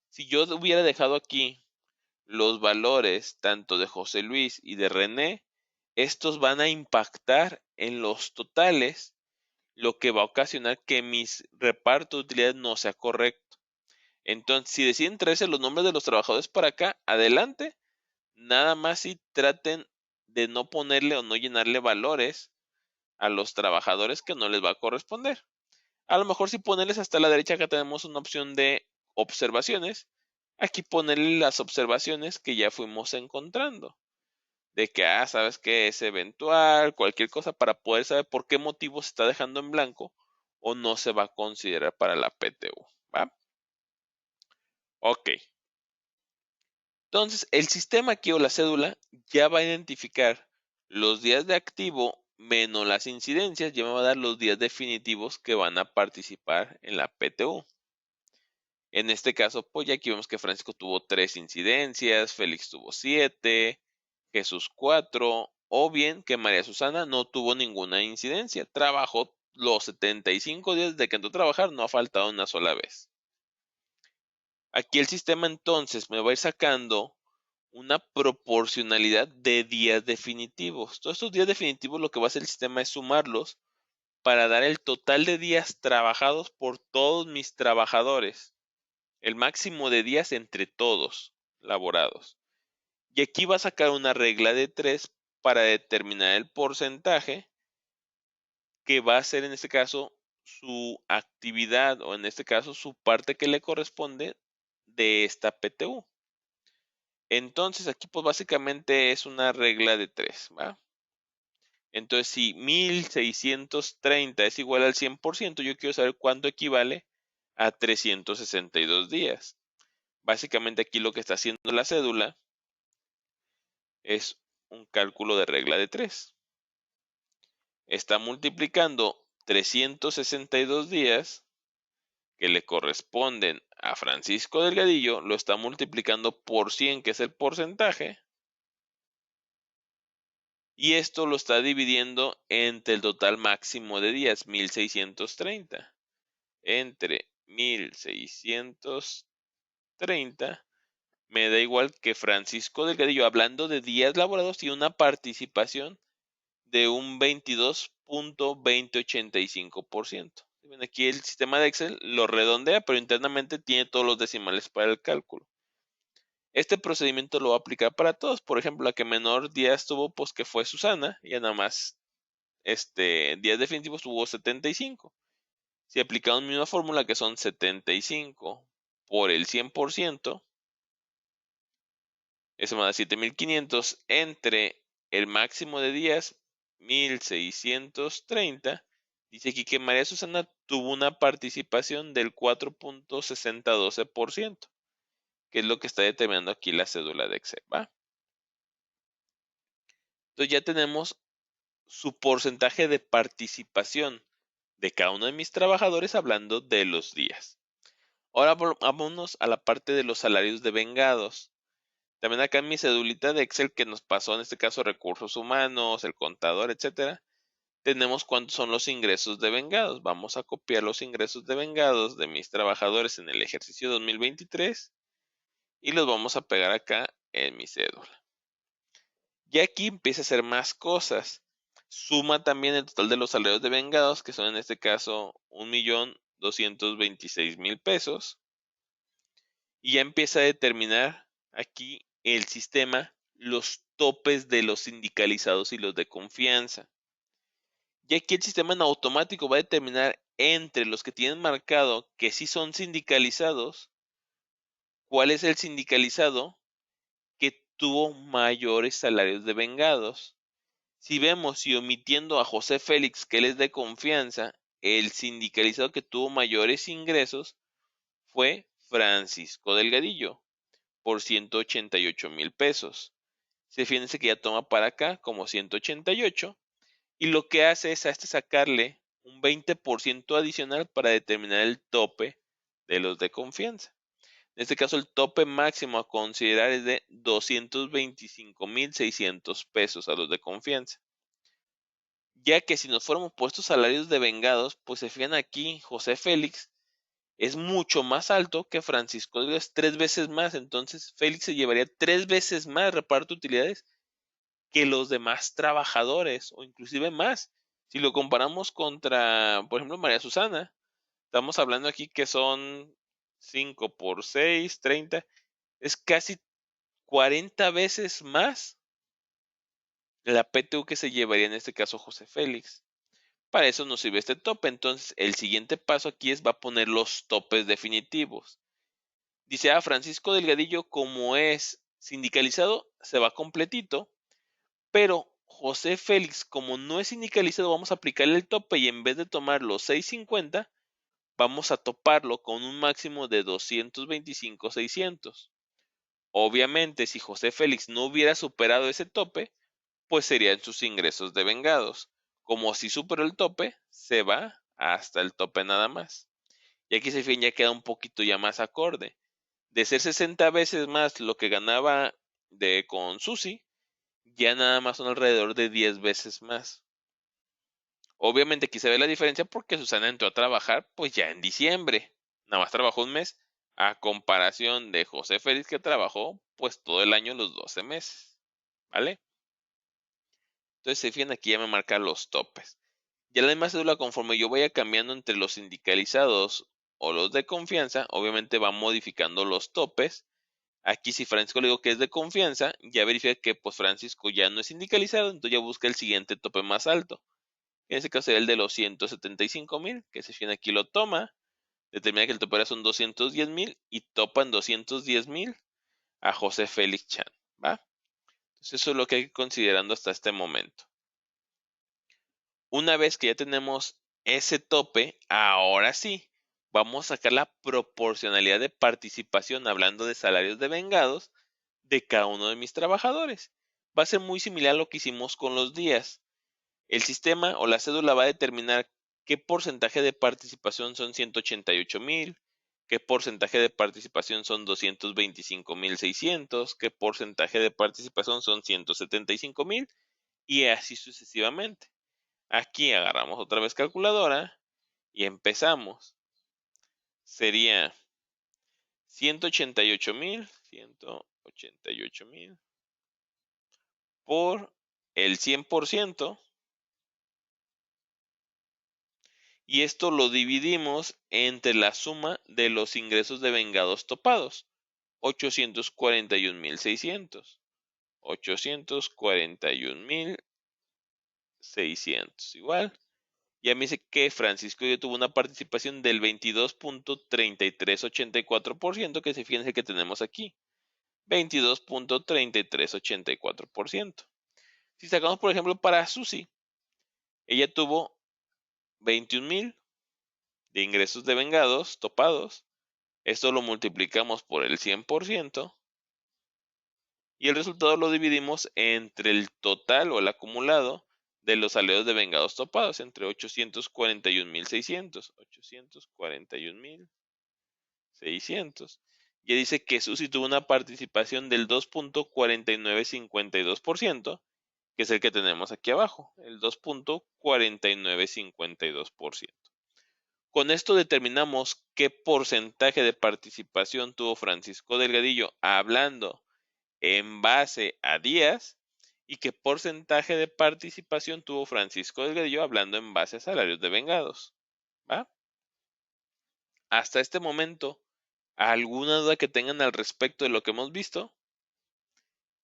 Si yo hubiera dejado aquí los valores tanto de José Luis y de René, estos van a impactar en los totales, lo que va a ocasionar que mis repartos de utilidades no sea correcto. Entonces, si deciden traerse los nombres de los trabajadores para acá, adelante, nada más si traten de no ponerle o no llenarle valores a los trabajadores que no les va a corresponder. A lo mejor si ponerles hasta la derecha, acá tenemos una opción de observaciones. Aquí ponerle las observaciones que ya fuimos encontrando. De que, sabes que es eventual, cualquier cosa para poder saber por qué motivo se está dejando en blanco o no se va a considerar para la PTU. ¿Va? Ok. Entonces, el sistema aquí o la cédula ya va a identificar los días de activo menos las incidencias, ya me va a dar los días definitivos que van a participar en la PTU. En este caso, pues ya aquí vemos que Francisco tuvo 3 incidencias, Félix tuvo 7, Jesús 4, o bien que María Susana no tuvo ninguna incidencia. Trabajó los 75 días de que entró a trabajar, no ha faltado una sola vez. Aquí el sistema entonces me va a ir sacando una proporcionalidad de días definitivos. Todos estos días definitivos lo que va a hacer el sistema es sumarlos para dar el total de días trabajados por todos mis trabajadores. El máximo de días entre todos laborados. Y aquí va a sacar una regla de 3 para determinar el porcentaje que va a ser en este caso su actividad o en este caso su parte que le corresponde de esta PTU. Entonces aquí pues básicamente es una regla de 3, ¿va? Entonces si 1630 es igual al 100%, yo quiero saber cuánto equivale a 362 días. Básicamente aquí lo que está haciendo la cédula es un cálculo de regla de 3. Está multiplicando 362 días que le corresponden a Francisco Delgadillo, lo está multiplicando por 100, que es el porcentaje, y esto lo está dividiendo entre el total máximo de días, 1630, entre 1630 me da igual que Francisco Delgadillo, hablando de días laborados, tiene una participación de un 22.2085%. Aquí el sistema de Excel lo redondea, pero internamente tiene todos los decimales para el cálculo. Este procedimiento lo va a aplicar para todos. Por ejemplo, la que menor días tuvo, pues que fue Susana, y nada más días definitivos tuvo 75. Si aplicamos la misma fórmula, que son 75 por el 100%, eso me da 7500 entre el máximo de días, 1630. Dice aquí que María Susana tuvo una participación del 4.6012%, que es lo que está determinando aquí la cédula de Excel, ¿va? Entonces ya tenemos su porcentaje de participación de cada uno de mis trabajadores hablando de los días. Ahora vámonos a la parte de los salarios devengados. También acá en mi cedulita de Excel que nos pasó, en este caso recursos humanos, el contador, etcétera, tenemos cuántos son los ingresos devengados. Vamos a copiar los ingresos devengados de mis trabajadores en el ejercicio 2023 y los vamos a pegar acá en mi cédula. Y aquí empieza a hacer más cosas. Suma también el total de los salarios devengados, que son en este caso 1.226.000 pesos. Y ya empieza a determinar aquí el sistema los topes de los sindicalizados y los de confianza. Y aquí el sistema en automático va a determinar entre los que tienen marcado que sí son sindicalizados, cuál es el sindicalizado que tuvo mayores salarios devengados. Si vemos y omitiendo a José Félix, que él es de confianza, el sindicalizado que tuvo mayores ingresos fue Francisco Delgadillo, por 188.000 pesos. Fíjense que ya toma para acá como 188 y lo que hace es a sacarle un 20% adicional para determinar el tope de los de confianza. En este caso el tope máximo a considerar es de 225.600 pesos a los de confianza. Ya que si nos fuéramos puestos salarios de vengados, pues se fijan aquí, José Félix es mucho más alto que Francisco, es 3 veces más, entonces Félix se llevaría 3 veces más reparto de utilidades que los demás trabajadores, o inclusive más. Si lo comparamos contra, por ejemplo, María Susana, estamos hablando aquí que son 5 por 6, 30, es casi 40 veces más la PTU que se llevaría en este caso José Félix. Para eso nos sirve este tope. Entonces, el siguiente paso aquí va a poner los topes definitivos. Dice, Francisco Delgadillo, como es sindicalizado, se va completito, pero José Félix, como no es sindicalizado, vamos a aplicarle el tope y en vez de tomar los 650, vamos a toparlo con un máximo de 225.600. Obviamente, si José Félix no hubiera superado ese tope, pues serían sus ingresos devengados. Como si superó el tope, se va hasta el tope nada más. Y aquí se fin ya queda un poquito ya más acorde. De ser 60 veces más lo que ganaba con Susi, ya nada más son alrededor de 10 veces más. Obviamente aquí se ve la diferencia porque Susana entró a trabajar pues ya en diciembre. Nada más trabajó un mes a comparación de José Félix que trabajó pues todo el año los 12 meses. ¿Vale? Entonces se fijan aquí ya me marca los topes. Ya la misma cédula conforme yo vaya cambiando entre los sindicalizados o los de confianza, obviamente va modificando los topes. Aquí si Francisco le digo que es de confianza, ya verifica que pues Francisco ya no es sindicalizado, entonces ya busca el siguiente tope más alto. En este caso sería el de los 175.000, que se fijan aquí lo toma, determina que el tope son 210.000 y topan 210.000 a José Félix Chan, ¿va? Entonces eso es lo que hay que ir considerando hasta este momento. Una vez que ya tenemos ese tope, ahora sí, vamos a sacar la proporcionalidad de participación, hablando de salarios devengados, de cada uno de mis trabajadores. Va a ser muy similar a lo que hicimos con los días. El sistema o la cédula va a determinar qué porcentaje de participación son 188.000, qué porcentaje de participación son 225.600, qué porcentaje de participación son 175.000 y así sucesivamente. Aquí agarramos otra vez calculadora y empezamos. sería 188,000 por el 100%, y esto lo dividimos entre la suma de los ingresos de vengados topados, 841,600. 841,600 igual. Ya me dice que Francisco ya tuvo una participación del 22.3384%, que se fíjense que tenemos aquí. 22.3384%. Si sacamos, por ejemplo, para Susi, ella tuvo 21,000 de ingresos de vengados topados. Esto lo multiplicamos por el 100%. Y el resultado lo dividimos entre el total o el acumulado de los salarios de vengados topados, entre 841,600. 841,600. Ya dice que Susi tuvo una participación del 2.4952%, que es el que tenemos aquí abajo, el 2.4952%. Con esto determinamos qué porcentaje de participación tuvo Francisco Delgadillo hablando en base a días y qué porcentaje de participación tuvo Francisco Delgadillo hablando en base a salarios de vengados. ¿Va? Hasta este momento, ¿alguna duda que tengan al respecto de lo que hemos visto?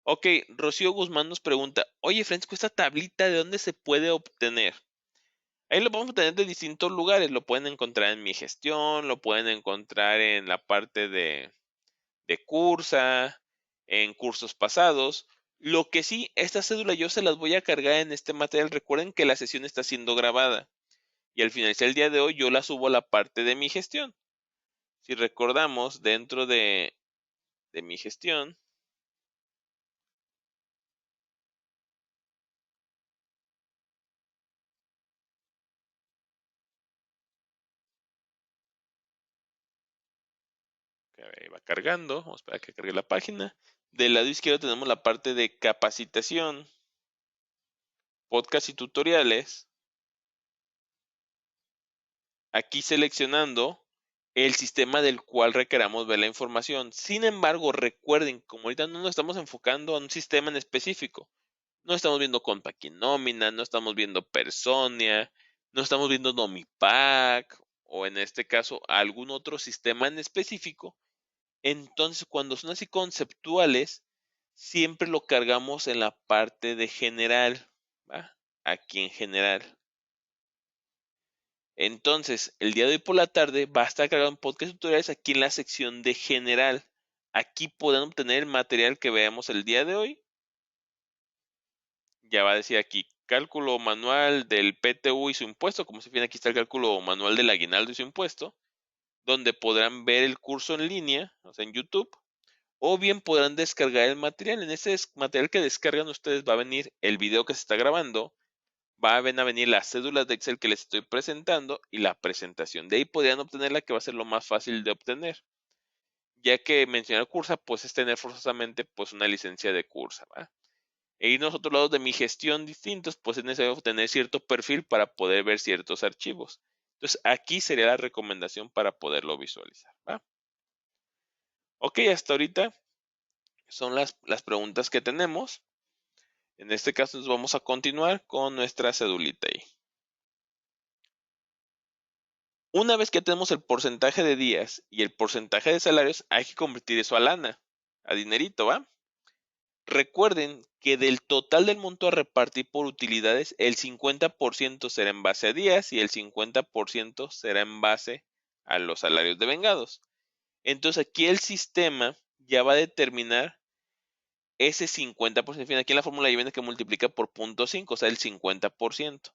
Ok, Rocío Guzmán nos pregunta, oye Francisco, ¿esta tablita de dónde se puede obtener? Ahí lo podemos obtener de distintos lugares, lo pueden encontrar en Mi Gestión, lo pueden encontrar en la parte de Cursa, en cursos pasados. Lo que sí, esta cédula yo se las voy a cargar en este material. Recuerden que la sesión está siendo grabada y al finalizar el día de hoy yo la subo a la parte de Mi Gestión. Si recordamos, dentro de Mi Gestión, que va cargando, vamos a esperar a que cargue la página. Del lado izquierdo tenemos la parte de capacitación, podcast y tutoriales. Aquí seleccionando el sistema del cual requeramos ver la información. Sin embargo, recuerden, como ahorita no nos estamos enfocando a un sistema en específico, no estamos viendo Compaquinómina, no estamos viendo Personia, no estamos viendo Nomipac, o en este caso algún otro sistema en específico. Entonces, cuando son así conceptuales, siempre lo cargamos en la parte de general, ¿va? Aquí en general. Entonces, el día de hoy por la tarde va a estar cargado en podcast tutoriales aquí en la sección de general. Aquí pueden obtener el material que veamos el día de hoy. Ya va a decir aquí cálculo manual del PTU y su impuesto. Como se fijan, aquí está el cálculo manual del aguinaldo y su impuesto, donde podrán ver el curso en línea, o sea, en YouTube, o bien podrán descargar el material. En ese material que descargan ustedes va a venir el video que se está grabando, van a venir las cédulas de Excel que les estoy presentando y la presentación. De ahí podrían obtenerla, que va a ser lo más fácil de obtener. Ya que mencionar Cursa, pues es tener forzosamente pues una licencia de Cursa, ¿va? E irnos a otros lados de Mi Gestión distintos, pues es necesario obtener cierto perfil para poder ver ciertos archivos. Entonces aquí sería la recomendación para poderlo visualizar, ¿va? Ok, hasta ahorita son las preguntas que tenemos. En este caso nos vamos a continuar con nuestra cedulita ahí. Una vez que tenemos el porcentaje de días y el porcentaje de salarios, hay que convertir eso a lana, a dinerito, ¿va? Recuerden que del total del monto a repartir por utilidades, el 50% será en base a días y el 50% será en base a los salarios de vengados. Entonces aquí el sistema ya va a determinar ese 50%. Aquí en la fórmula ya viene que multiplica por 0.5, o sea, el 50%.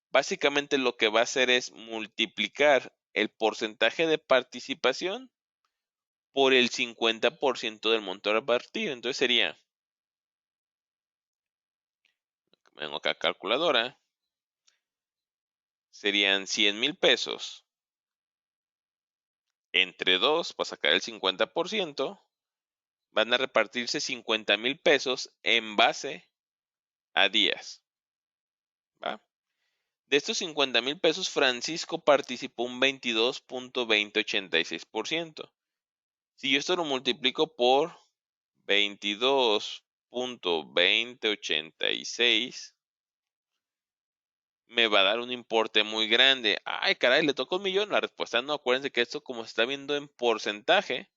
Básicamente lo que va a hacer es multiplicar el porcentaje de participación por el 50% del monto a repartir. Entonces sería, vengo acá a calculadora, serían 100,000 pesos entre 2 para sacar el 50%. Van a repartirse 50,000 pesos en base a días, ¿va? De estos 50,000 pesos, Francisco participó un 22.2086%. Si yo esto lo multiplico por 22.2086, me va a dar un importe muy grande. Ay, caray, le tocó 1,000,000. La respuesta no. Acuérdense que esto, como se está viendo en porcentaje,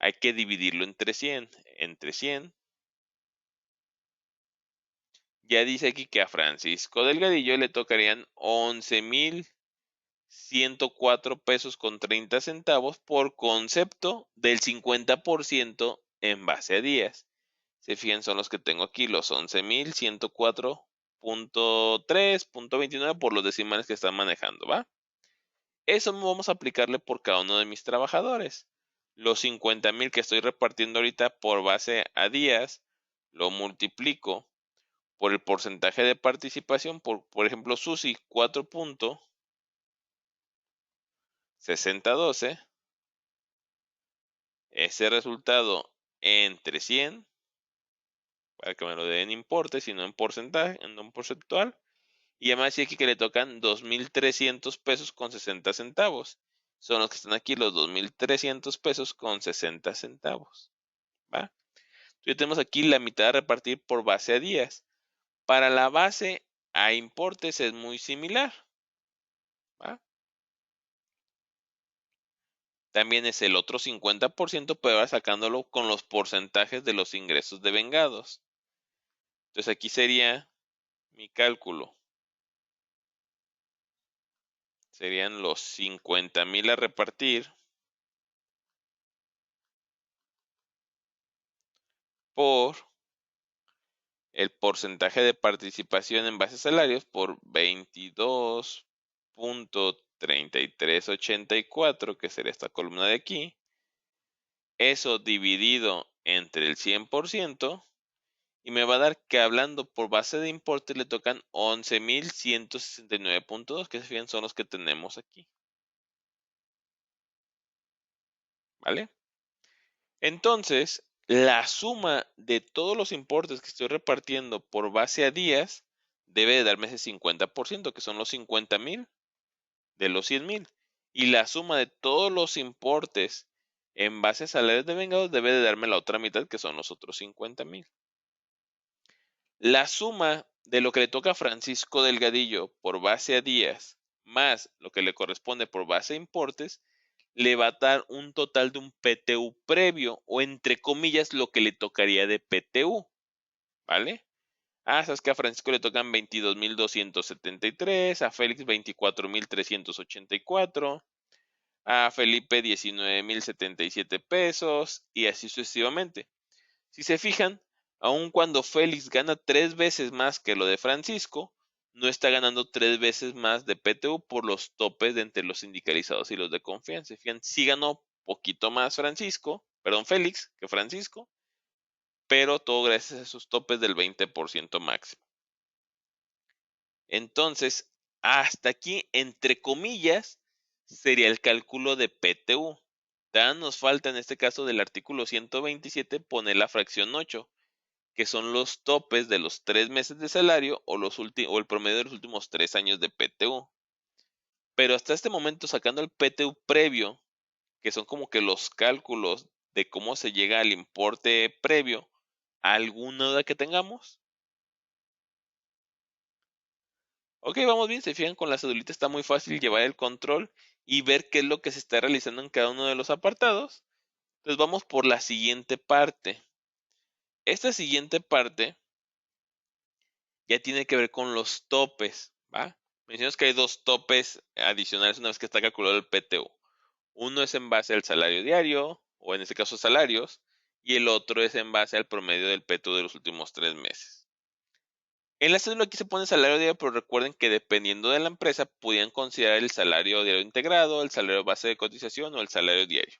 hay que dividirlo entre 100. Entre 100. Ya dice aquí que a Francisco Delgadillo le tocarían 11,104 pesos con 30 centavos por concepto del 50% en base a días. Se fijan, son los que tengo aquí, los 11,104.3.29 por los decimales que están manejando, ¿va? Eso vamos a aplicarle por cada uno de mis trabajadores. Los 50,000 que estoy repartiendo ahorita por base a días, lo multiplico por el porcentaje de participación, por ejemplo, Susi 4.6012, ese resultado entre 100, para que me lo den en importe, sino en porcentaje, no en porcentual, y además dice aquí que le tocan 2,300 pesos con 60 centavos. Son los que están aquí, los 2,300 pesos con 60 centavos, ¿va? Entonces tenemos aquí la mitad a repartir por base a días. Para la base a importes es muy similar, ¿va? También es el otro 50%, pero ahora sacándolo con los porcentajes de los ingresos devengados. Entonces aquí sería mi cálculo. Serían los 50,000 a repartir por el porcentaje de participación en base a salarios por 22.3384, que sería esta columna de aquí. Eso dividido entre el 100%, y me va a dar que hablando por base de importe le tocan 11,169.2, que se fijan son los que tenemos aquí. ¿Vale? Entonces, la suma de todos los importes que estoy repartiendo por base a días debe de darme ese 50%, que son los 50,000 de los 100,000. Y la suma de todos los importes en base a salarios devengados debe de darme la otra mitad, que son los otros 50,000. La suma de lo que le toca a Francisco Delgadillo por base a días más lo que le corresponde por base a importes le va a dar un total de un PTU previo, o entre comillas lo que le tocaría de PTU, ¿vale? Sabes que a Francisco le tocan 22,273, a Félix 24,384, a Felipe 19,077 pesos y así sucesivamente. Si se fijan, aun cuando Félix gana 3 veces más que lo de Francisco, no está ganando 3 veces más de PTU por los topes de entre los sindicalizados y los de confianza. Fíjense, sí ganó poquito más Félix que Francisco, pero todo gracias a sus topes del 20% máximo. Entonces, hasta aquí, entre comillas, sería el cálculo de PTU. También nos falta en este caso del artículo 127 poner la fracción 8, que son los topes de los 3 meses de salario o el promedio de los últimos 3 años de PTU. Pero hasta este momento, sacando el PTU previo, que son como que los cálculos de cómo se llega al importe previo, ¿alguna duda que tengamos? Ok, vamos bien, se fijan, con la cedulita está muy fácil llevar el control y ver qué es lo que se está realizando en cada uno de los apartados. Entonces vamos por la siguiente parte. Esta siguiente parte ya tiene que ver con los topes, ¿va? Mencionamos que hay 2 topes adicionales una vez que está calculado el PTU. Uno es en base al salario diario, o en este caso salarios, y el otro es en base al promedio del PTU de los últimos 3 meses. En la cédula aquí se pone salario diario, pero recuerden que dependiendo de la empresa, podían considerar el salario diario integrado, el salario base de cotización o el salario diario.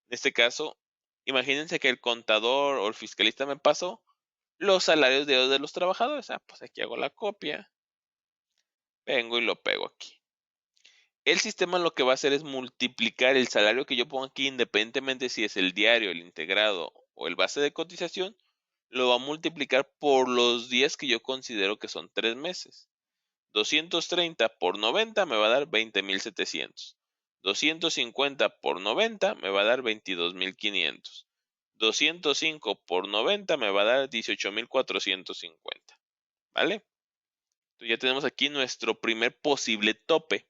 En este caso, imagínense que el contador o el fiscalista me pasó los salarios diarios de los trabajadores. Pues aquí hago la copia, vengo y lo pego aquí. El sistema lo que va a hacer es multiplicar el salario que yo pongo aquí, independientemente si es el diario, el integrado o el base de cotización, lo va a multiplicar por los días que yo considero que son 3 meses. 230 por 90 me va a dar 20,700. 250 por 90 me va a dar 22,500. 205 por 90 me va a dar 18,450. ¿Vale? Entonces ya tenemos aquí nuestro primer posible tope.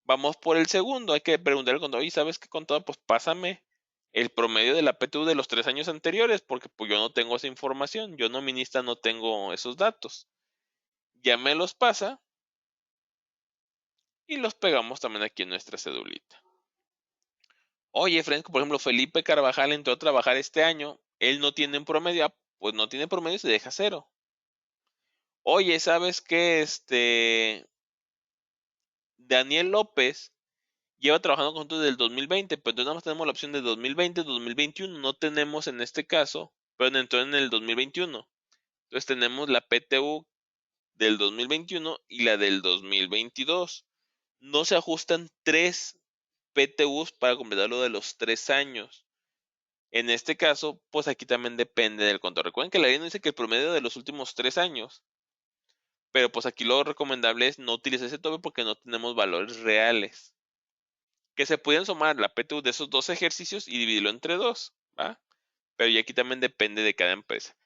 Vamos por el segundo. Hay que preguntarle al contador, oye, ¿sabes qué, contador? Pues pásame el promedio de la PTU de los 3 años anteriores, porque pues yo no tengo esa información. Yo nominista no tengo esos datos. Ya me los pasa y los pegamos también aquí en nuestra cedulita. Oye, Fresco, por ejemplo, Felipe Carvajal entró a trabajar este año. Él no tiene un promedio. Pues no tiene promedio y se deja cero. Oye, ¿sabes qué? Daniel López lleva trabajando con nosotros desde el 2020, pero entonces nada más tenemos la opción de 2020, 2021. No tenemos en este caso, pero entró en el 2021. Entonces tenemos la PTU del 2021 y la del 2022. No se ajustan 3 PTUs para completar lo de los 3 años. En este caso, pues aquí también depende del contador. Recuerden que la ley no dice que el promedio de los últimos 3 años. Pero pues aquí lo recomendable es no utilizar ese tope porque no tenemos valores reales. Que se pueden sumar la PTU de esos 2 ejercicios y dividirlo entre 2, ¿va? Pero ya aquí también depende de cada empresa.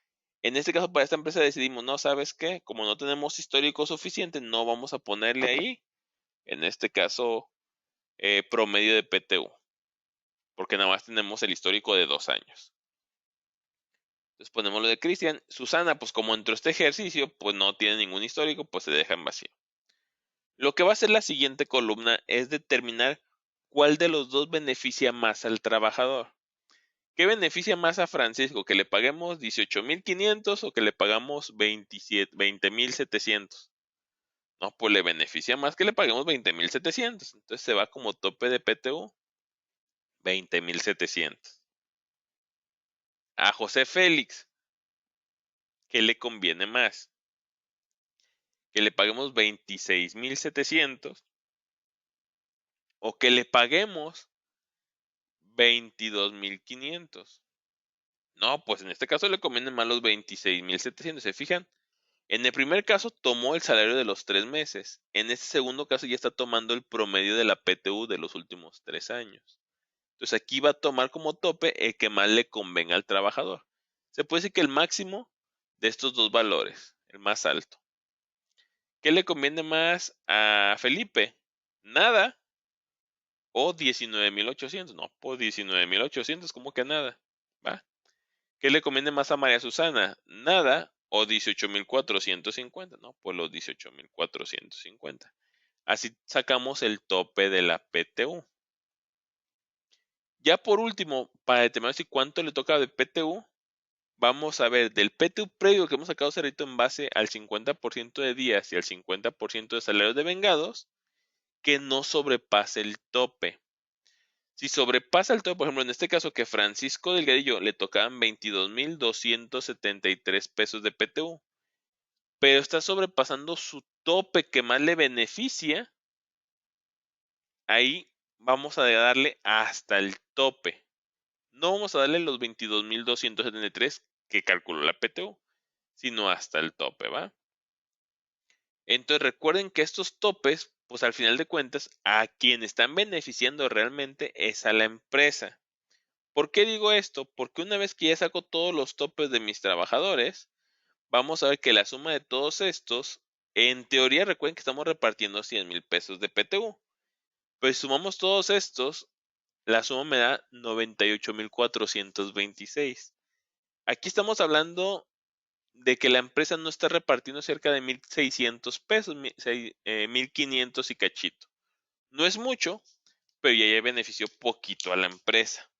En este caso, para esta empresa decidimos, no, ¿sabes qué? Como no tenemos histórico suficiente, no vamos a ponerle ahí, en este caso, promedio de PTU. Porque nada más tenemos el histórico de 2 años. Entonces ponemos lo de Cristian. Susana, pues como entró este ejercicio, pues no tiene ningún histórico, pues se deja en vacío. Lo que va a hacer la siguiente columna es determinar cuál de los dos beneficia más al trabajador. ¿Qué beneficia más a Francisco? ¿Que le paguemos 18,500 o que le pagamos 20,700? No, pues le beneficia más que le paguemos 20,700. Entonces se va como tope de PTU 20,700. A José Félix, ¿qué le conviene más? ¿Que le paguemos 26,700 o que le paguemos 22,500? No, pues en este caso le convienen más los 26,700. ¿Se fijan? En el primer caso tomó el salario de los 3 meses. En este segundo caso ya está tomando el promedio de la PTU de los últimos 3 años. Entonces aquí va a tomar como tope el que más le convenga al trabajador. Se puede decir que el máximo de estos dos valores, el más alto. ¿Qué le conviene más a Felipe? Nada o 19,800. No, pues 19,800, como que nada. ¿Va? ¿Qué le conviene más a María Susana? Nada o 18,450. No, pues los 18,450. Así sacamos el tope de la PTU. Ya por último, para determinar si cuánto le toca de PTU, vamos a ver del PTU previo que hemos sacado cerrito en base al 50% de días y al 50% de salarios de vengados, que no sobrepase el tope. Si sobrepasa el tope, por ejemplo, en este caso que Francisco Delgadillo le tocaban 22,273 pesos de PTU, pero está sobrepasando su tope que más le beneficia, ahí vamos a darle hasta el tope. No vamos a darle los 22,273 que calculó la PTU, sino hasta el tope, ¿va? Entonces recuerden que estos topes, pues al final de cuentas, a quien están beneficiando realmente es a la empresa. ¿Por qué digo esto? Porque una vez que ya saco todos los topes de mis trabajadores, vamos a ver que la suma de todos estos, en teoría recuerden que estamos repartiendo 100,000 pesos de PTU. Pues si sumamos todos estos, la suma me da 98,426. Aquí estamos hablando de que la empresa no está repartiendo cerca de 1,600 pesos, 1,500 y cachito. No es mucho, pero ya benefició poquito a la empresa.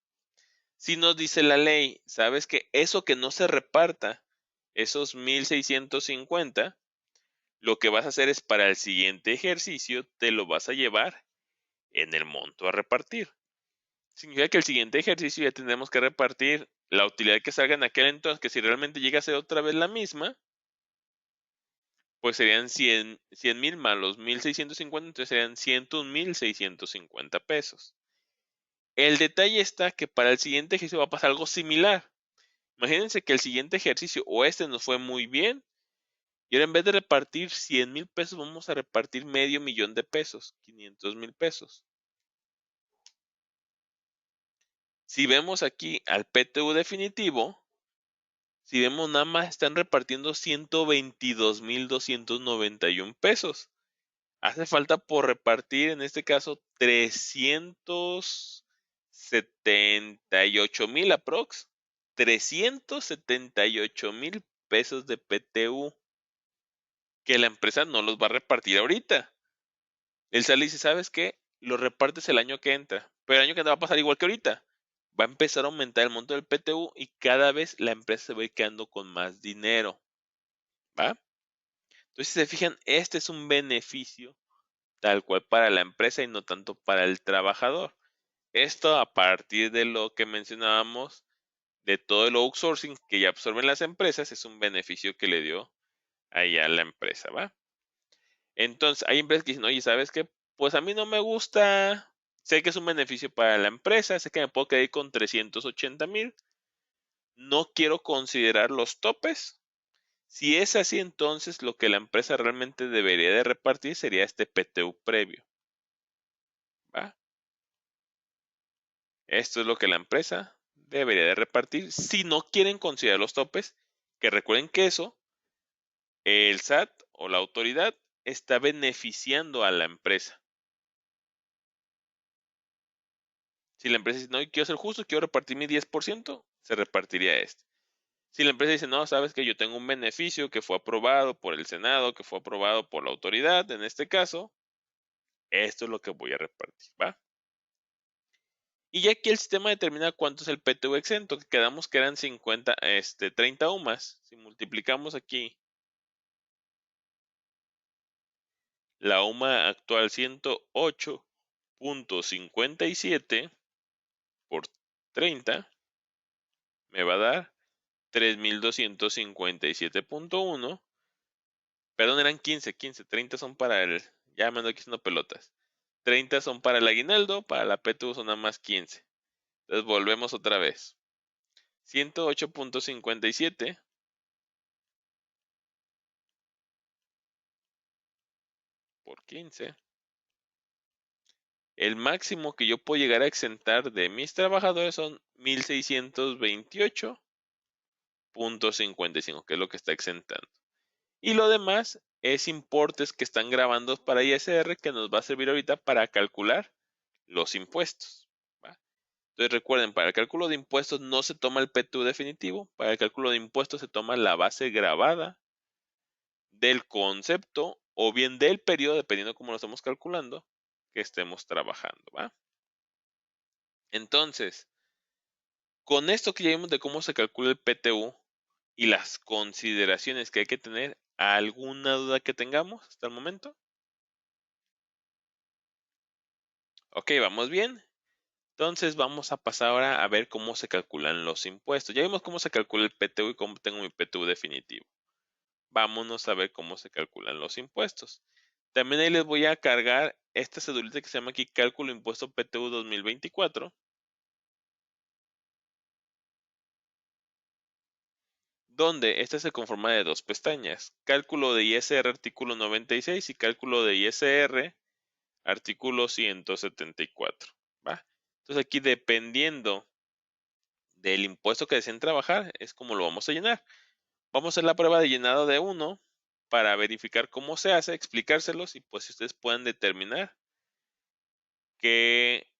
Si nos dice la ley, sabes que eso que no se reparta, esos 1,650, lo que vas a hacer es para el siguiente ejercicio, te lo vas a llevar en el monto a repartir. Significa que el siguiente ejercicio ya tendremos que repartir la utilidad que salga en aquel entonces, que si realmente llega a ser otra vez la misma, pues serían 100,000 más los 1,650, entonces serían 101,650 pesos. El detalle está que para el siguiente ejercicio va a pasar algo similar. Imagínense que el siguiente ejercicio o este nos fue muy bien Y ahora en vez de repartir 100,000 pesos, vamos a repartir medio millón de pesos, 500,000 pesos. Si vemos aquí al PTU definitivo, si vemos nada más están repartiendo 122,291 pesos. Hace falta por repartir, en este caso, 378,000 aprox. 378,000 pesos de PTU que la empresa no los va a repartir ahorita. El SAT le dice, ¿sabes qué? Lo repartes el año que entra, pero el año que entra va a pasar igual que ahorita. Va a empezar a aumentar el monto del PTU y cada vez la empresa se va a ir quedando con más dinero, ¿va? Entonces, si se fijan, este es un beneficio tal cual para la empresa y no tanto para el trabajador. Esto a partir de lo que mencionábamos de todo el outsourcing que ya absorben las empresas, es un beneficio que le dio ahí a la empresa, ¿va? Entonces, hay empresas que dicen, oye, ¿sabes qué? Pues a mí no me gusta, sé que es un beneficio para la empresa, sé que me puedo quedar con 380,000, no quiero considerar los topes. Si es así, entonces lo que la empresa realmente debería de repartir sería este PTU previo, ¿va? Esto es lo que la empresa debería de repartir si no quieren considerar los topes, que recuerden que eso, el SAT o la autoridad está beneficiando a la empresa. Si la empresa dice, no, quiero ser justo, quiero repartir mi 10%, se repartiría este. Si la empresa dice, no, sabes que yo tengo un beneficio que fue aprobado por el Senado, que fue aprobado por la autoridad, en este caso, esto es lo que voy a repartir, ¿va? Y ya aquí el sistema determina cuánto es el PTU exento, que quedamos que eran 30 UMAS. Si multiplicamos aquí la UMA actual 108,57 por 30, me va a dar 3,257,1. Perdón, eran 15, 30 son para el, ya me ando aquí haciendo pelotas. 30 son para el aguinaldo, para la PTU son nada más 15. Entonces volvemos otra vez. 108,57 por 15. El máximo que yo puedo llegar a exentar de mis trabajadores son 1,628,55, que es lo que está exentando. Y lo demás es importes que están grabando para ISR, que nos va a servir ahorita para calcular los impuestos, ¿va? Entonces recuerden, para el cálculo de impuestos no se toma el PTU definitivo, para el cálculo de impuestos se toma la base grabada del concepto o bien del periodo, dependiendo cómo lo estamos calculando, que estemos trabajando, ¿va? Entonces, con esto que ya vimos de cómo se calcula el PTU y las consideraciones que hay que tener, ¿alguna duda que tengamos hasta el momento? Ok, vamos bien. Entonces vamos a pasar ahora a ver cómo se calculan los impuestos. Ya vimos cómo se calcula el PTU y cómo tengo mi PTU definitivo. Vámonos a ver cómo se calculan los impuestos. También ahí les voy a cargar esta cedulita que se llama aquí Cálculo Impuesto PTU 2024, donde esta se conforma de dos pestañas, Cálculo de ISR artículo 96 y Cálculo de ISR artículo 174, ¿va? Entonces aquí dependiendo del impuesto que deseen trabajar, es como lo vamos a llenar. Vamos a hacer la prueba de llenado de uno para verificar cómo se hace, explicárselos y pues si ustedes puedan determinar qué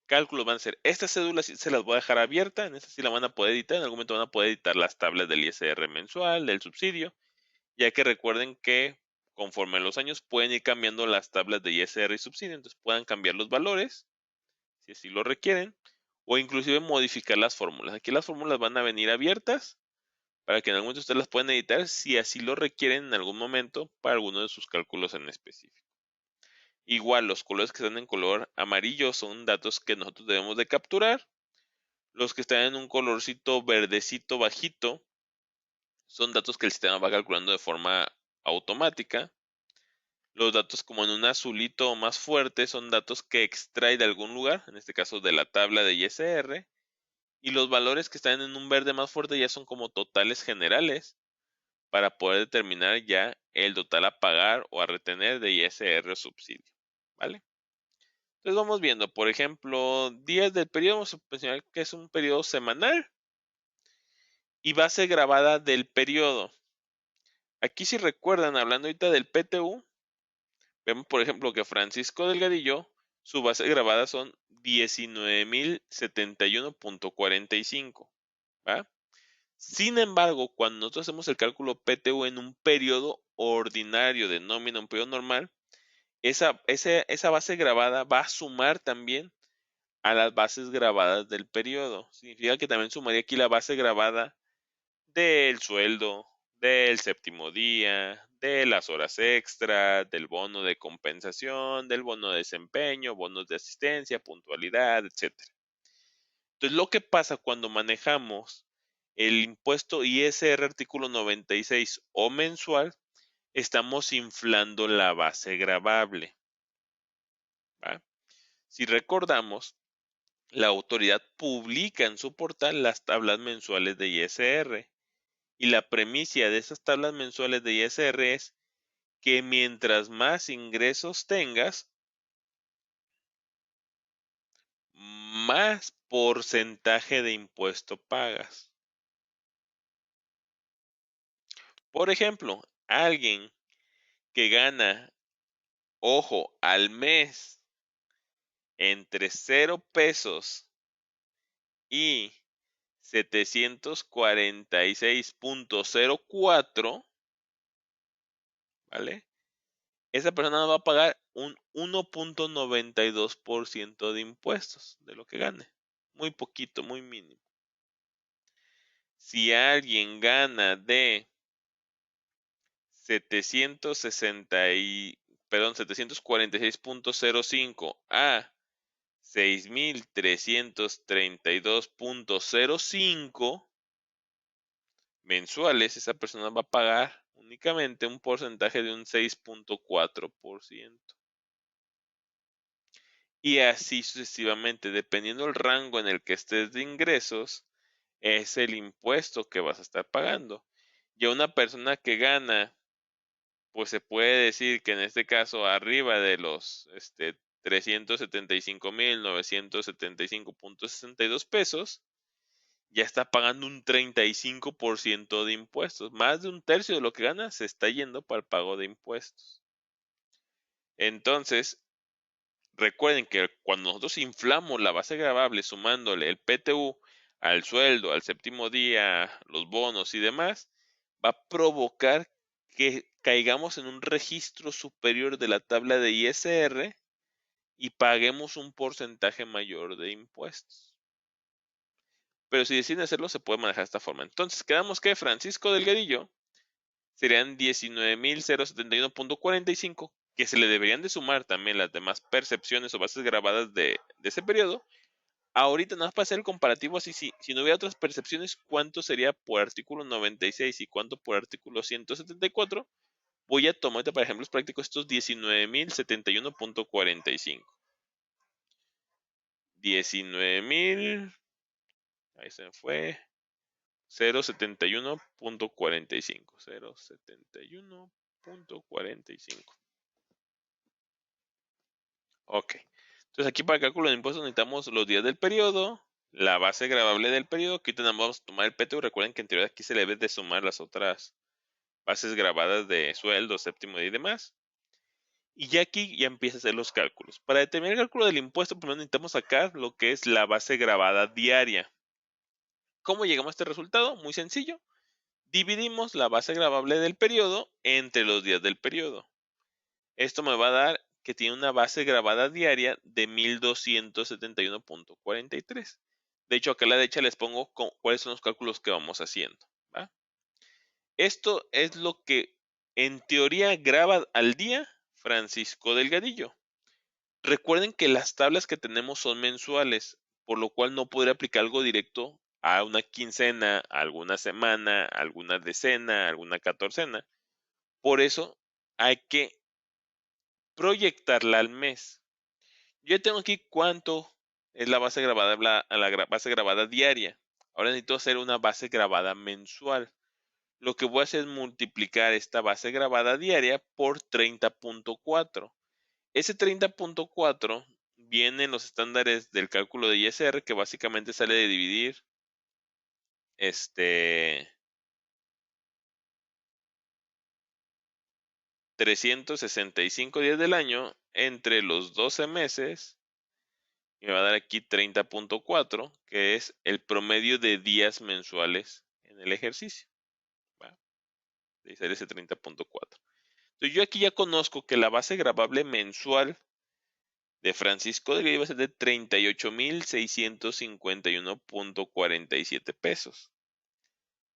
cálculos van a ser. Estas cédulas sí se las voy a dejar abierta, en esta sí la van a poder editar, en algún momento van a poder editar las tablas del ISR mensual, del subsidio, ya que recuerden que conforme los años pueden ir cambiando las tablas de ISR y subsidio, entonces puedan cambiar los valores, si así lo requieren, o inclusive modificar las fórmulas. Aquí las fórmulas van a venir abiertas para que en algún momento ustedes las puedan editar si así lo requieren en algún momento para alguno de sus cálculos en específico. Igual, los colores que están en color amarillo son datos que nosotros debemos de capturar. Los que están en un colorcito verdecito bajito son datos que el sistema va calculando de forma automática. Los datos como en un azulito más fuerte son datos que extrae de algún lugar, en este caso de la tabla de ISR. Y los valores que están en un verde más fuerte ya son como totales generales para poder determinar ya el total a pagar o a retener de ISR o subsidio, ¿vale? Entonces vamos viendo, por ejemplo, días del periodo, vamos a mencionar que es un periodo semanal y base grabada del periodo. Aquí si recuerdan, hablando ahorita del PTU, vemos por ejemplo que Francisco Delgadillo, su base grabada son 19.071.45, ¿va? Sin embargo, cuando nosotros hacemos el cálculo PTU en un periodo ordinario de nómina, un periodo normal, esa base grabada va a sumar también a las bases grabadas del periodo. Significa que también sumaría aquí la base grabada del sueldo, del séptimo día, de las horas extra, del bono de compensación, del bono de desempeño, bonos de asistencia, puntualidad, etcétera. Entonces, lo que pasa cuando manejamos el impuesto ISR artículo 96 o mensual, estamos inflando la base gravable, ¿va? Si recordamos, la autoridad publica en su portal las tablas mensuales de ISR y la premisa de esas tablas mensuales de ISR es que mientras más ingresos tengas, más porcentaje de impuesto pagas. Por ejemplo, alguien que gana, ojo, al mes entre 0 pesos y 746.04, ¿vale? Esa persona va a pagar un 1.92% de impuestos de lo que gane. Muy poquito, muy mínimo. Si alguien gana de 746.05 a 6.332.05 mensuales, esa persona va a pagar únicamente un porcentaje de un 6.4%. Y así sucesivamente, dependiendo del rango en el que estés de ingresos, es el impuesto que vas a estar pagando. Y a una persona que gana, pues se puede decir que en este caso arriba de los 375.975.62 pesos, ya está pagando un 35% de impuestos. Más de un tercio de lo que gana se está yendo para el pago de impuestos. Entonces, recuerden que cuando nosotros inflamos la base gravable sumándole el PTU al sueldo, al séptimo día, los bonos y demás, va a provocar que caigamos en un registro superior de la tabla de ISR y paguemos un porcentaje mayor de impuestos. Pero si deciden hacerlo, se puede manejar de esta forma. Entonces, quedamos que Francisco Delgadillo serían 19.071.45, que se le deberían de sumar también las demás percepciones o bases grabadas de ese periodo. Ahorita nada más para hacer el comparativo, así si no hubiera otras percepciones, ¿cuánto sería por artículo 96 y cuánto por artículo 174? Voy a tomar para ejemplos prácticos estos 19.071.45. 19.000, ahí se me fue, 0.71.45. 0.71.45. Ok. Entonces aquí para el cálculo de impuestos necesitamos los días del periodo, la base gravable del periodo. Aquí vamos a tomar el PTU. Recuerden que en teoría aquí se le debe de sumar las otras bases grabadas de sueldo, séptimo día y demás. Y ya aquí ya empieza a hacer los cálculos. Para determinar el cálculo del impuesto, primero necesitamos sacar lo que es la base gravada diaria. ¿Cómo llegamos a este resultado? Muy sencillo. Dividimos la base gravable del periodo entre los días del periodo. Esto me va a dar que tiene una base grabada diaria de 1271.43. De hecho, acá a la derecha les pongo cuáles son los cálculos que vamos haciendo, ¿va? Esto es lo que en teoría graba al día Francisco Delgadillo. Recuerden que las tablas que tenemos son mensuales, por lo cual no podría aplicar algo directo a una quincena, a alguna semana, a alguna decena, a alguna catorcena. Por eso hay que proyectarla al mes. Yo tengo aquí cuánto es la base grabada, base grabada diaria. Ahora necesito hacer una base grabada mensual. lo que voy a hacer es multiplicar esta base grabada diaria por 30.4. Ese 30.4 viene en los estándares del cálculo de ISR, que básicamente sale de dividir 365 días del año entre los 12 meses, y me va a dar aquí 30.4, que es el promedio de días mensuales en el ejercicio. ¿Va? De ahí sale ese 30.4. Entonces yo aquí ya conozco que la base grabable mensual de Francisco de Villa iba a ser de 38,651.47 pesos.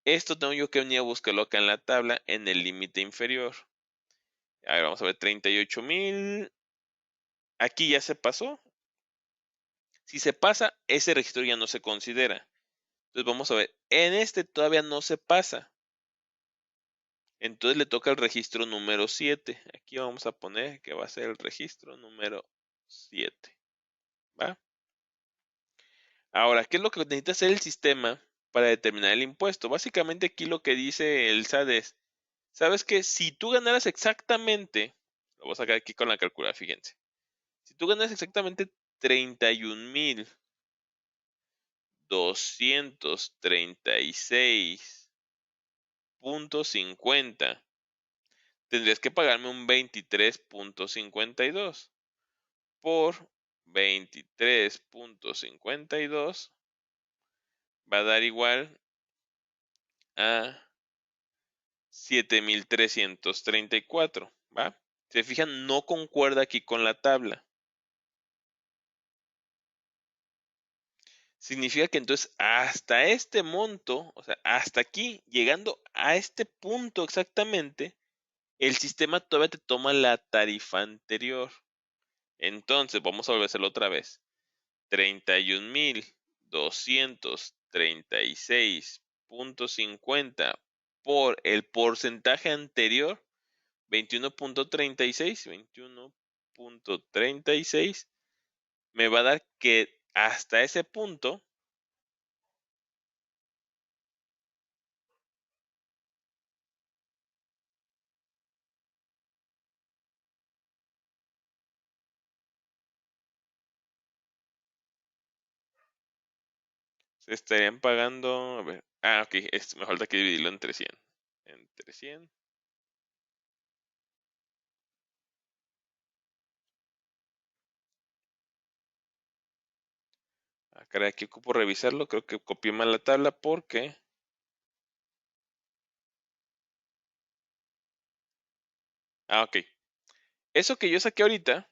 Esto tengo yo que venir a buscarlo acá en la tabla en el límite inferior. A ver, vamos a ver, 38,000. Aquí ya se pasó. Si se pasa, ese registro ya no se considera. Entonces vamos a ver, en este todavía no se pasa. Entonces le toca el registro número 7. Aquí vamos a poner que va a ser el registro número 7. ¿Va? Ahora, ¿qué es lo que necesita hacer el sistema para determinar el impuesto? Básicamente aquí lo que dice el SAT es, ¿sabes qué? Si tú ganaras exactamente, lo voy a sacar aquí con la calculadora, fíjense. Si tú ganas exactamente 31,236.50, tendrías que pagarme un 23.52 por 23.52 va a dar igual a 7,334, ¿va? Se fijan, no concuerda aquí con la tabla. Significa que entonces hasta este monto, o sea, hasta aquí, llegando a este punto exactamente, el sistema todavía te toma la tarifa anterior. Entonces, vamos a volver a hacerlo otra vez. 31,236.50 por el porcentaje anterior, 21.36, me va a dar que hasta ese punto se estarían pagando, a ver, ok, me falta que dividirlo entre 100. Entre 100. Caray, aquí ocupo revisarlo, creo que copié mal la tabla porque... ok. Eso que yo saqué ahorita,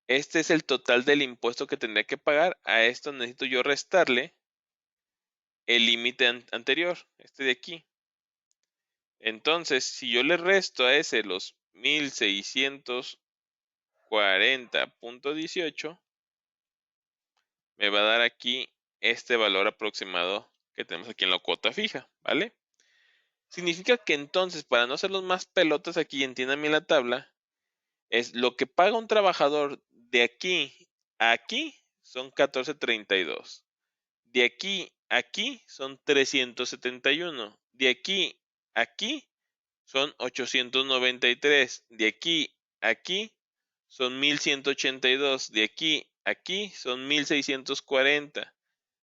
este es el total del impuesto que tendría que pagar. A esto necesito yo restarle el límite anterior, este de aquí. Entonces, si yo le resto a ese los 1,640.18, me va a dar aquí este valor aproximado que tenemos aquí en la cuota fija, ¿vale? Significa que entonces, para no hacer los más pelotas aquí, entiendan bien la tabla, es lo que paga un trabajador de aquí a aquí son 14.32. De aquí a aquí son 371. De aquí a aquí son 893. De aquí a aquí son 1,182. De aquí a aquí son 1,640.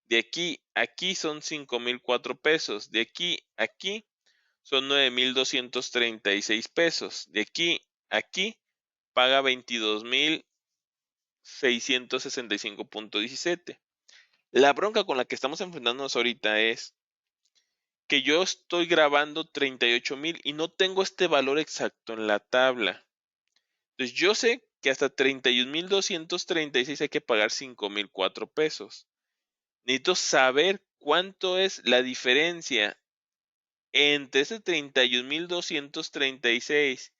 De aquí a aquí son 5,004 pesos. De aquí a aquí son 9,236 pesos. De aquí a aquí paga 22,665.17. La bronca con la que estamos enfrentándonos ahorita es que yo estoy grabando 38,000 y no tengo este valor exacto en la tabla. Entonces yo sé que hasta 31,236 hay que pagar 5,004 pesos. Necesito saber cuánto es la diferencia entre ese 31,236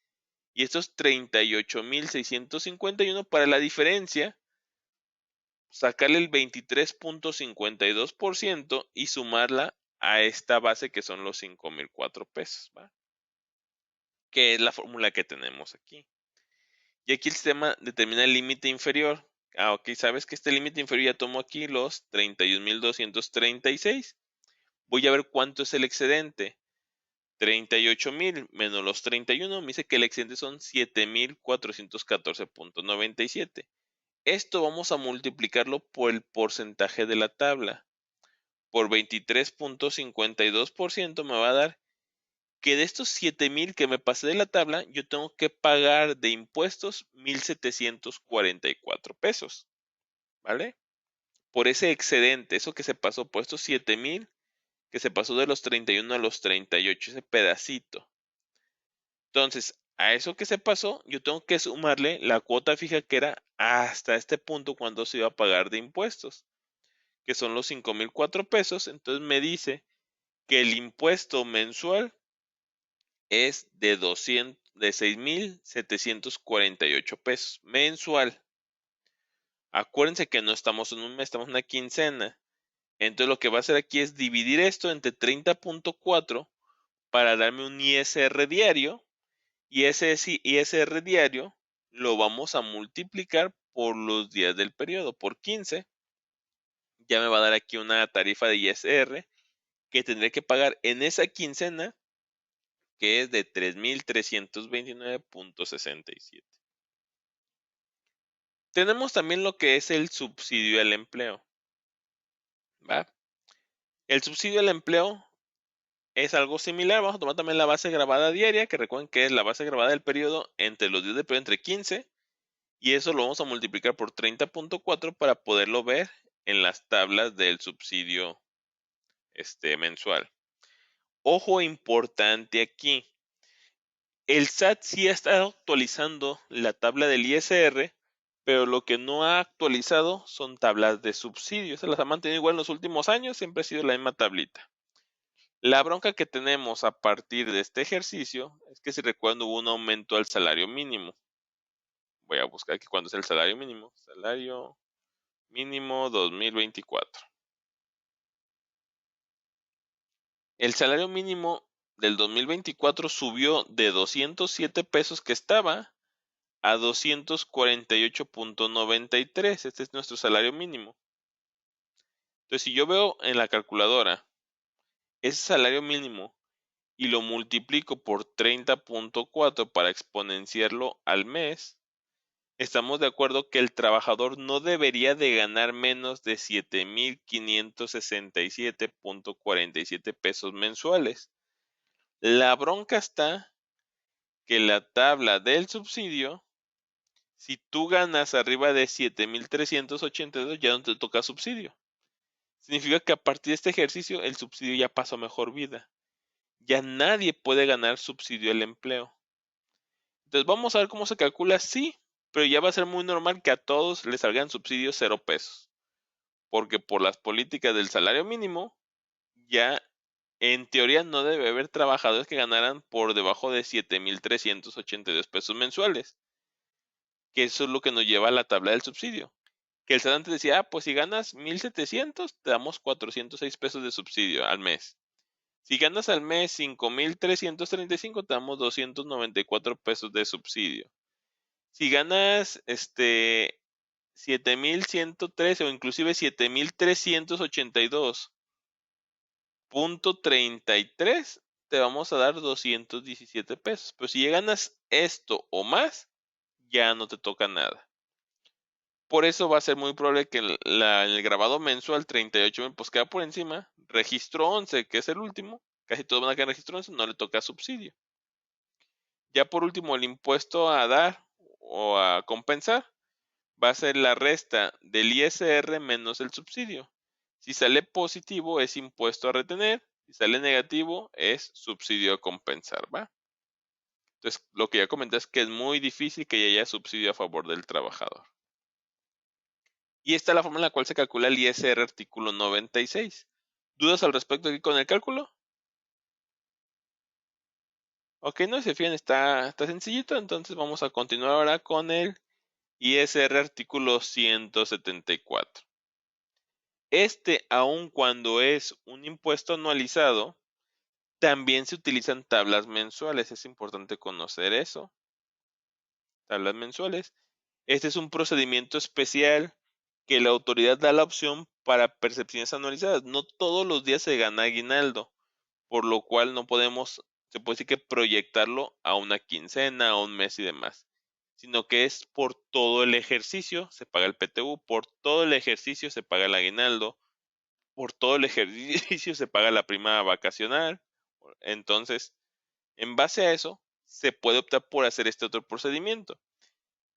y estos 38,651 para la diferencia, sacarle el 23.52% y sumarla a esta base que son los 5,004 pesos, ¿va? Que es la fórmula que tenemos aquí. Y aquí el sistema determina el límite inferior. Ok, sabes que este límite inferior ya tomo aquí los 31,236. voy a ver cuánto es el excedente. 38,000 menos los 31 me dice que el excedente son 7,414,97. Esto vamos a multiplicarlo por el porcentaje de la tabla. Por 23,52% me va a dar que de estos 7,000 que me pasé de la tabla, yo tengo que pagar de impuestos 1,744 pesos, ¿vale? Por ese excedente, eso que se pasó, por estos 7,000 que se pasó de los 31 a los 38, ese pedacito. Entonces, a eso que se pasó, yo tengo que sumarle la cuota fija que era hasta este punto cuando se iba a pagar de impuestos, que son los 5,004 pesos. Entonces me dice que el impuesto mensual es de 6,748 pesos mensual. Acuérdense que no estamos en un mes, estamos en una quincena. Entonces lo que va a hacer aquí es dividir esto entre 30,4 para darme un ISR diario. Y ese ISR diario lo vamos a multiplicar por los días del periodo, por 15. Ya me va a dar aquí una tarifa de ISR que tendré que pagar en esa quincena, que es de 3,329,67. Tenemos también lo que es el subsidio al empleo, ¿va? El subsidio al empleo es algo similar. Vamos a tomar también la base grabada diaria, que recuerden que es la base grabada del periodo entre los días del periodo entre 15. Y eso lo vamos a multiplicar por 30,4 para poderlo ver en las tablas del subsidio mensual. Ojo importante aquí. El SAT sí está actualizando la tabla del ISR, pero lo que no ha actualizado son tablas de subsidios. Se las ha mantenido igual en los últimos años, siempre ha sido la misma tablita. La bronca que tenemos a partir de este ejercicio es que si recuerdan hubo un aumento al salario mínimo. Voy a buscar aquí cuándo es el salario mínimo. Salario mínimo 2024. El salario mínimo del 2024 subió de 207 pesos que estaba a 248,93. Este es nuestro salario mínimo. Entonces, si yo veo en la calculadora ese salario mínimo y lo multiplico por 30,4 para exponenciarlo al mes, estamos de acuerdo que el trabajador no debería de ganar menos de 7,567,47 pesos mensuales. La bronca está que la tabla del subsidio, si tú ganas arriba de 7,382, ya no te toca subsidio. Significa que a partir de este ejercicio el subsidio ya pasó a mejor vida. Ya nadie puede ganar subsidio al empleo. Entonces vamos a ver cómo se calcula, sí, pero ya va a ser muy normal que a todos les salgan subsidios 0 pesos. Porque por las políticas del salario mínimo, ya en teoría no debe haber trabajadores que ganaran por debajo de 7,382 pesos mensuales. Que eso es lo que nos lleva a la tabla del subsidio. Que el SAT antes decía, pues si ganas 1,700, te damos 406 pesos de subsidio al mes. Si ganas al mes 5,335, te damos 294 pesos de subsidio. Si ganas 7,113 o inclusive 7,382,33, te vamos a dar 217 pesos. Pero si ganas esto o más, ya no te toca nada. Por eso va a ser muy probable que en el grabado mensual 38,000 pues queda por encima. Registro 11, que es el último, casi todos van a quedar en registro 11, no le toca subsidio. Ya por último, el impuesto a dar o a compensar va a ser la resta del ISR menos el subsidio. Si sale positivo es impuesto a retener, si sale negativo es subsidio a compensar, ¿va? Entonces, lo que ya comenté es que es muy difícil que haya subsidio a favor del trabajador. Y esta es la forma en la cual se calcula el ISR artículo 96. ¿Dudas al respecto aquí con el cálculo? Ok, no se fijan, está sencillito, entonces vamos a continuar ahora con el ISR artículo 174. Aun cuando es un impuesto anualizado, también se utilizan tablas mensuales. Es importante conocer eso. Tablas mensuales. Este es un procedimiento especial que la autoridad da la opción para percepciones anualizadas. No todos los días se gana aguinaldo, por lo cual no podemos, se puede decir que proyectarlo a una quincena, a un mes y demás, sino que es por todo el ejercicio se paga el PTU, por todo el ejercicio se paga el aguinaldo, por todo el ejercicio se paga la prima vacacional. Entonces, en base a eso, se puede optar por hacer este otro procedimiento.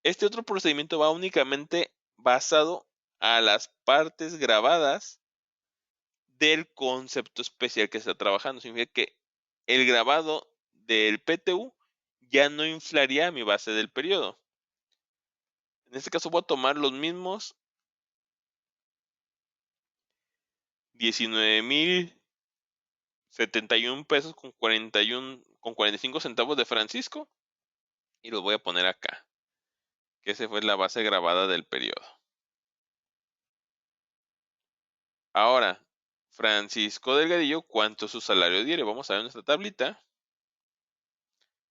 Este otro procedimiento va únicamente basado a las partes grabadas del concepto especial que se está trabajando. Significa que el grabado del PTU ya no inflaría mi base del periodo. En este caso voy a tomar los mismos 19,071 pesos con 45 centavos de Francisco y los voy a poner acá, que esa fue la base grabada del periodo. Ahora, Francisco Delgadillo, ¿cuánto es su salario diario? Vamos a ver nuestra tablita.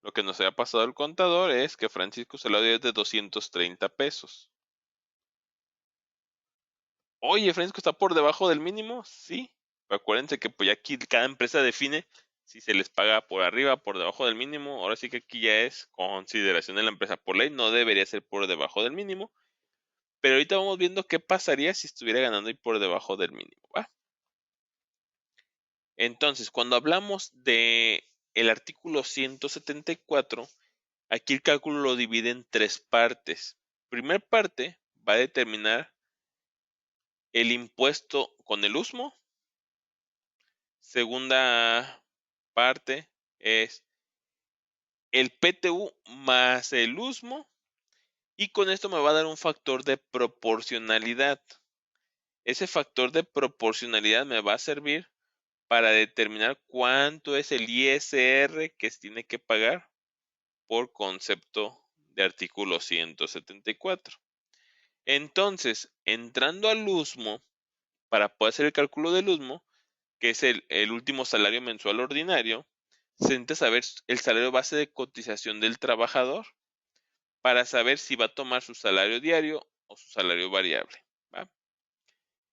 Lo que nos había pasado el contador es que Francisco salario diario es de 230 pesos. Oye, Francisco, ¿está por debajo del mínimo? Sí. Pero acuérdense que pues ya aquí cada empresa define si se les paga por arriba, por debajo del mínimo. Ahora sí que aquí ya es consideración de la empresa. Por ley no debería ser por debajo del mínimo. Pero ahorita vamos viendo qué pasaría si estuviera ganando y por debajo del mínimo, ¿va? Entonces, cuando hablamos de el artículo 174, aquí el cálculo lo divide en tres partes. Primer parte va a determinar el impuesto con el USMO. Segunda parte es el PTU más el USMO. Y con esto me va a dar un factor de proporcionalidad. Ese factor de proporcionalidad me va a servir para determinar cuánto es el ISR que se tiene que pagar por concepto de artículo 174. Entonces, entrando al USMO, para poder hacer el cálculo del USMO, que es el último salario mensual ordinario, se necesita saber el salario base de cotización del trabajador para saber si va a tomar su salario diario o su salario variable, ¿va?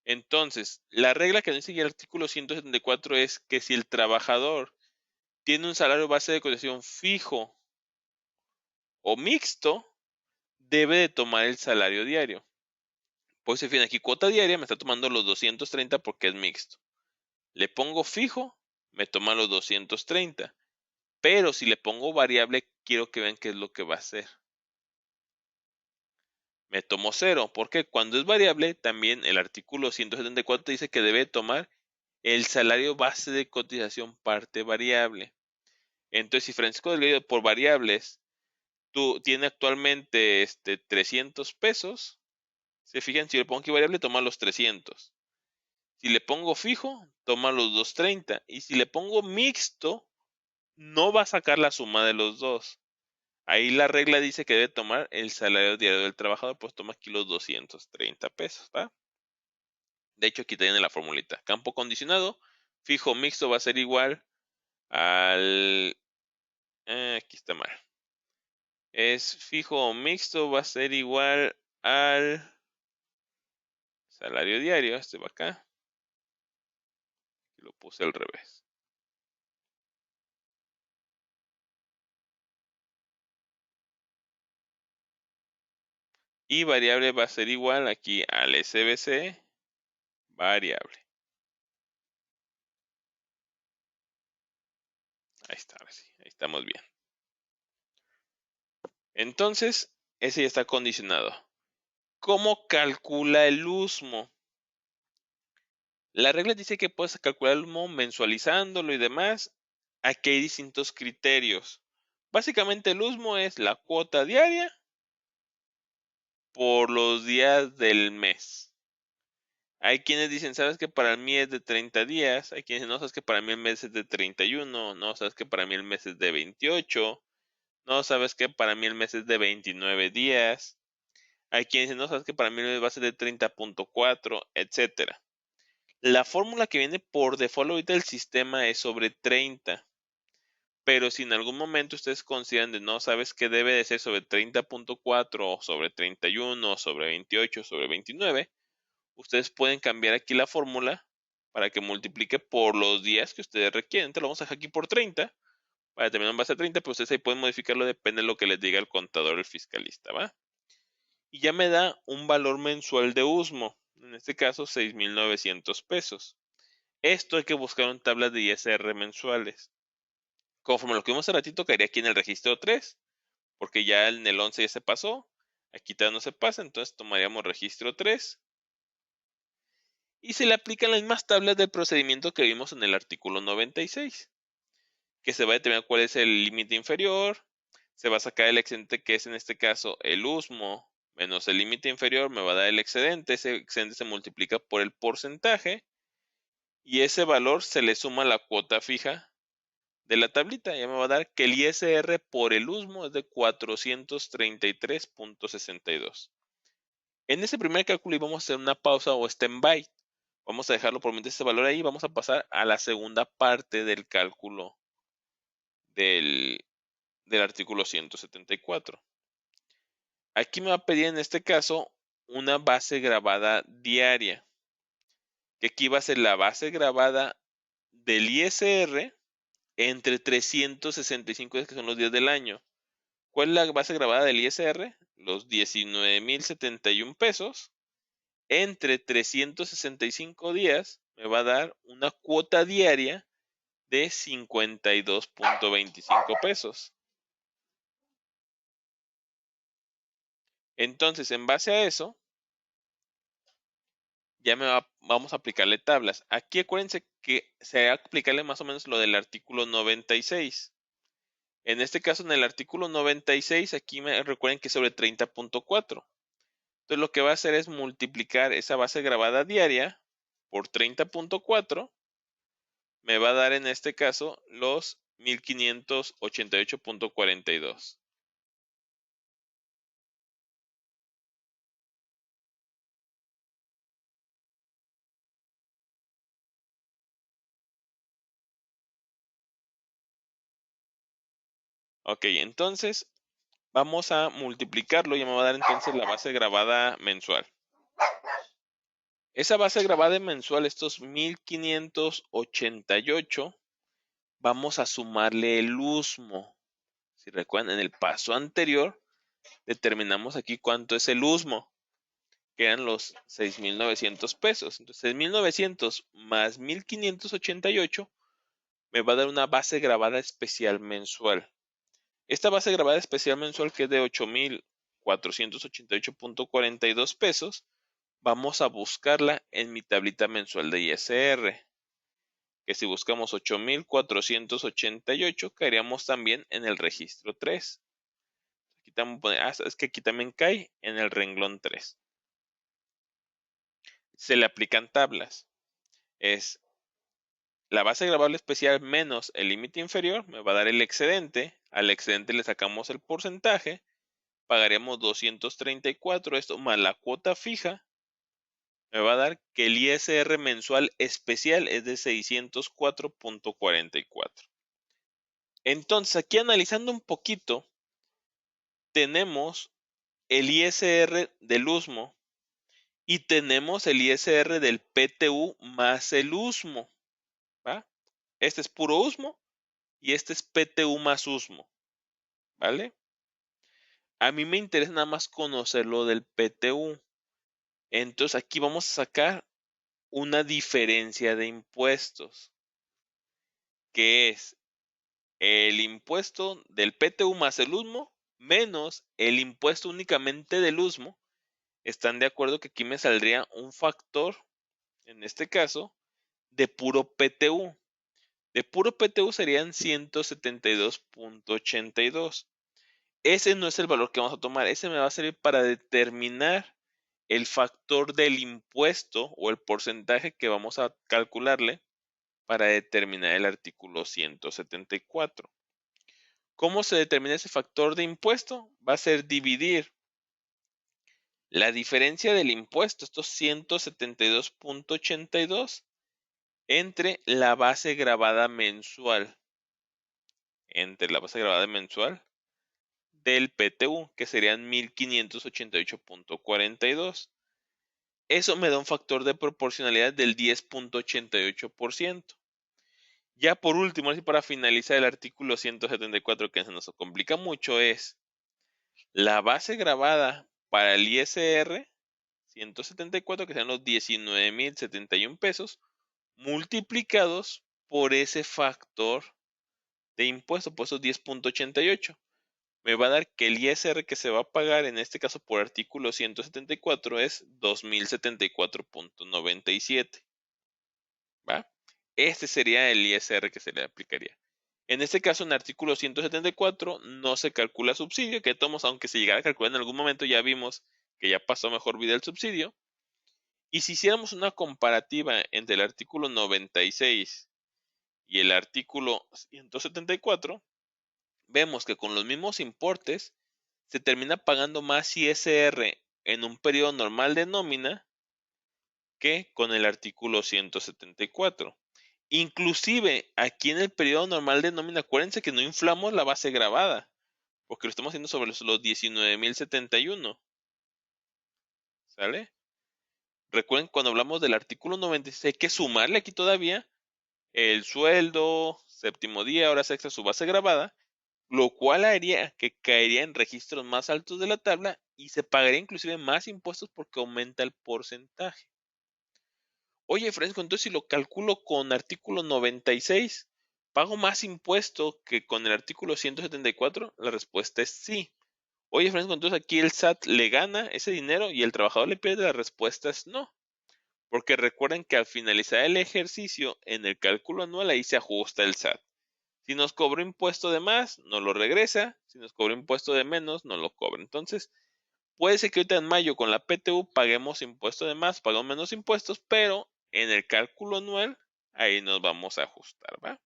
Entonces, la regla que nos dice el artículo 174 es que si el trabajador tiene un salario base de cotización fijo o mixto, debe de tomar el salario diario. Pues se fijan aquí, cuota diaria me está tomando los 230 porque es mixto. Le pongo fijo, me toma los 230. Pero si le pongo variable, quiero que vean qué es lo que va a hacer. Me tomo 0, porque cuando es variable, también el artículo 174 dice que debe tomar el salario base de cotización parte variable. Entonces, si Francisco Delgado por variables tiene actualmente 300 pesos, se fijan, si le pongo aquí variable, toma los 300. Si le pongo fijo, toma los 230. Y si le pongo mixto, no va a sacar la suma de los dos. Ahí la regla dice que debe tomar el salario diario del trabajador, pues toma aquí los 230 pesos, ¿va? De hecho, aquí tiene la formulita. Campo condicionado, fijo mixto va a ser igual al... aquí está mal. Es fijo mixto va a ser igual al salario diario, este va acá. Lo puse al revés. Y variable va a ser igual aquí al SBC variable. Ahí está, ahora sí, ahí estamos bien. Entonces, ese ya está condicionado. ¿Cómo calcula el USMO? La regla dice que puedes calcular el USMO mensualizándolo y demás. Aquí hay distintos criterios. Básicamente el USMO es la cuota diaria por los días del mes. Hay quienes dicen, sabes que para mí es de 30 días. Hay quienes dicen, no, sabes que para mí el mes es de 31. No, sabes que para mí el mes es de 28. No, sabes que para mí el mes es de 29 días. Hay quienes dicen, no, sabes que para mí el mes va a ser de 30.4, etcétera. La fórmula que viene por default ahorita del sistema es sobre 30. Pero si en algún momento ustedes consideran de no, sabes que debe de ser sobre 30.4 o sobre 31 o sobre 28 o sobre 29, ustedes pueden cambiar aquí la fórmula para que multiplique por los días que ustedes requieren. Entonces lo vamos a dejar aquí por 30, para determinar en base a 30, pero ustedes ahí pueden modificarlo, depende de lo que les diga el contador o el fiscalista, ¿va? Y ya me da un valor mensual de USMO, en este caso 6,900 pesos. Esto hay que buscar en tablas de ISR mensuales. Conforme lo que vimos hace ratito, caería aquí en el registro 3, porque ya en el 11 ya se pasó, aquí todavía no se pasa, entonces tomaríamos registro 3 y se le aplican las mismas tablas del procedimiento que vimos en el artículo 96, que se va a determinar cuál es el límite inferior, se va a sacar el excedente, que es en este caso el USMO menos el límite inferior, me va a dar el excedente, ese excedente se multiplica por el porcentaje y ese valor se le suma a la cuota fija de la tablita. Ya me va a dar que el ISR por el USMO es de 433.62. En ese primer cálculo íbamos a hacer una pausa o stand-by. Vamos a dejarlo por mientras ese valor ahí. Vamos a pasar a la segunda parte del cálculo del artículo 174. Aquí me va a pedir en este caso una base grabada diaria, que aquí va a ser la base grabada del ISR entre 365 días, que son los días del año. ¿Cuál es la base grabada del ISR? Los 19,071 pesos entre 365 días me va a dar una cuota diaria de 52.25 pesos. Entonces, en base a eso, ya vamos a aplicarle tablas. Aquí acuérdense que se va a aplicarle más o menos lo del artículo 96. En este caso, en el artículo 96, aquí recuerden que es sobre 30.4. Entonces, lo que va a hacer es multiplicar esa base grabada diaria por 30.4. Me va a dar en este caso los 1588.42. Ok, entonces vamos a multiplicarlo y me va a dar entonces la base grabada mensual. Esa base grabada mensual, estos 1588, vamos a sumarle el USMO. Si recuerdan, en el paso anterior determinamos aquí cuánto es el USMO, que eran los 6,900 pesos. Entonces, 6,900 más 1588 me va a dar una base grabada especial mensual. Esta base grabada especial mensual, que es de 8,488.42 pesos, vamos a buscarla en mi tablita mensual de ISR, que si buscamos 8,488, caeríamos también en el registro 3. Aquí también, es que aquí también cae en el renglón 3. Se le aplican tablas. Es la base grabable especial menos el límite inferior, me va a dar el excedente. Al excedente le sacamos el porcentaje. Pagaríamos 234, esto más la cuota fija. Me va a dar que el ISR mensual especial es de 604.44. Entonces, aquí analizando un poquito, tenemos el ISR del USMO y tenemos el ISR del PTU más el USMO, ¿va? Este es puro USMO y este es PTU más USMO, ¿vale? A mí me interesa nada más conocer lo del PTU. Entonces, aquí vamos a sacar una diferencia de impuestos, que es el impuesto del PTU más el USMO menos el impuesto únicamente del USMO. Están de acuerdo que aquí me saldría un factor, en este caso, de puro PTU. De puro PTU serían 172.82. Ese no es el valor que vamos a tomar. Ese me va a servir para determinar el factor del impuesto o el porcentaje que vamos a calcularle para determinar el artículo 174. ¿Cómo se determina ese factor de impuesto? Va a ser dividir la diferencia del impuesto, estos 172.82, entre la base grabada mensual. Entre la base grabada mensual del PTU, que serían 1588.42. Eso me da un factor de proporcionalidad del 10.88%. Ya por último, así para finalizar el artículo 174 que se nos complica mucho es la base grabada para el ISR 174, que sean los 19,071 pesos, multiplicados por ese factor de impuesto, por esos 10.88. Me va a dar que el ISR que se va a pagar, en este caso por artículo 174, es 2,074.97. ¿Va? Este sería el ISR que se le aplicaría. En este caso, en el artículo 174 no se calcula subsidio, que tomos, aunque se llegara a calcular en algún momento, ya vimos que ya pasó mejor vida el subsidio. Y si hiciéramos una comparativa entre el artículo 96 y el artículo 174, vemos que con los mismos importes se termina pagando más ISR en un periodo normal de nómina que con el artículo 174. Inclusive aquí en el periodo normal de nómina, acuérdense que no inflamos la base grabada, porque lo estamos haciendo sobre los 19,071. ¿Sale? Recuerden, cuando hablamos del artículo 96, hay que sumarle aquí todavía el sueldo, séptimo día, horas extras, su base grabada, lo cual haría que caería en registros más altos de la tabla y se pagaría inclusive más impuestos porque aumenta el porcentaje. Oye, Francisco, entonces si lo calculo con artículo 96, ¿pago más impuesto que con el artículo 174? La respuesta es sí. Oye, Francisco, entonces aquí el SAT le gana ese dinero y el trabajador le pierde. La respuesta es no. Porque recuerden que al finalizar el ejercicio, en el cálculo anual, ahí se ajusta el SAT. Si nos cobró impuesto de más, nos lo regresa. Si nos cobró impuesto de menos, nos lo cobra. Entonces, puede ser que ahorita en mayo con la PTU paguemos impuesto de más, pagamos menos impuestos, pero en el cálculo anual, ahí nos vamos a ajustar, ¿va?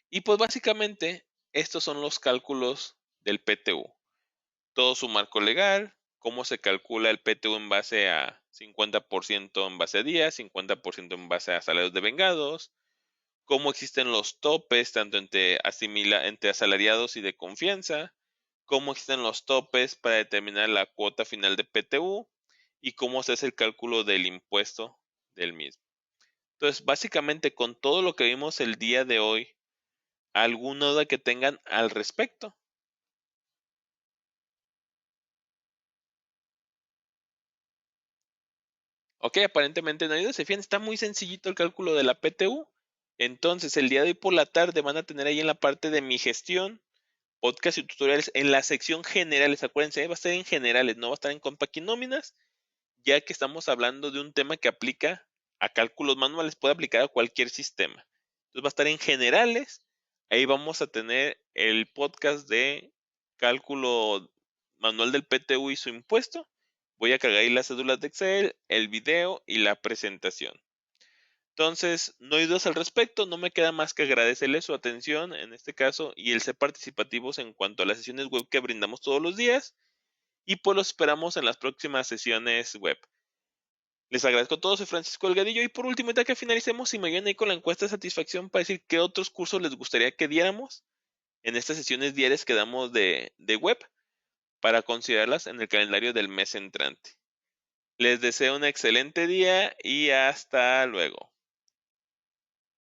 Y pues básicamente, estos son los cálculos del PTU. Todo su marco legal, cómo se calcula el PTU en base a 50% en base a días, 50% en base a salarios devengados, cómo existen los topes tanto entre asalariados y de confianza, cómo existen los topes para determinar la cuota final de PTU y cómo se hace el cálculo del impuesto del mismo. Entonces, básicamente con todo lo que vimos el día de hoy, ¿alguna duda que tengan al respecto? Ok, aparentemente no hay duda. Se fijan, está muy sencillito el cálculo de la PTU. Entonces, el día de hoy por la tarde van a tener ahí en la parte de mi gestión, podcast y tutoriales, en la sección generales. Acuérdense, va a estar en generales, no va a estar en Compact y nóminas, ya que estamos hablando de un tema que aplica a cálculos manuales, puede aplicar a cualquier sistema. Entonces va a estar en generales, ahí vamos a tener el podcast de cálculo manual del PTU y su impuesto. Voy a cargar ahí las cédulas de Excel, el video y la presentación. Entonces, no hay dudas al respecto, no me queda más que agradecerles su atención en este caso y el ser participativos en cuanto a las sesiones web que brindamos todos los días y pues los esperamos en las próximas sesiones web. Les agradezco a todos, soy Francisco Delgadillo y por último, ya que finalicemos, si me ayudan ahí con la encuesta de satisfacción para decir qué otros cursos les gustaría que diéramos en estas sesiones diarias que damos de web para considerarlas en el calendario del mes entrante. Les deseo un excelente día y hasta luego.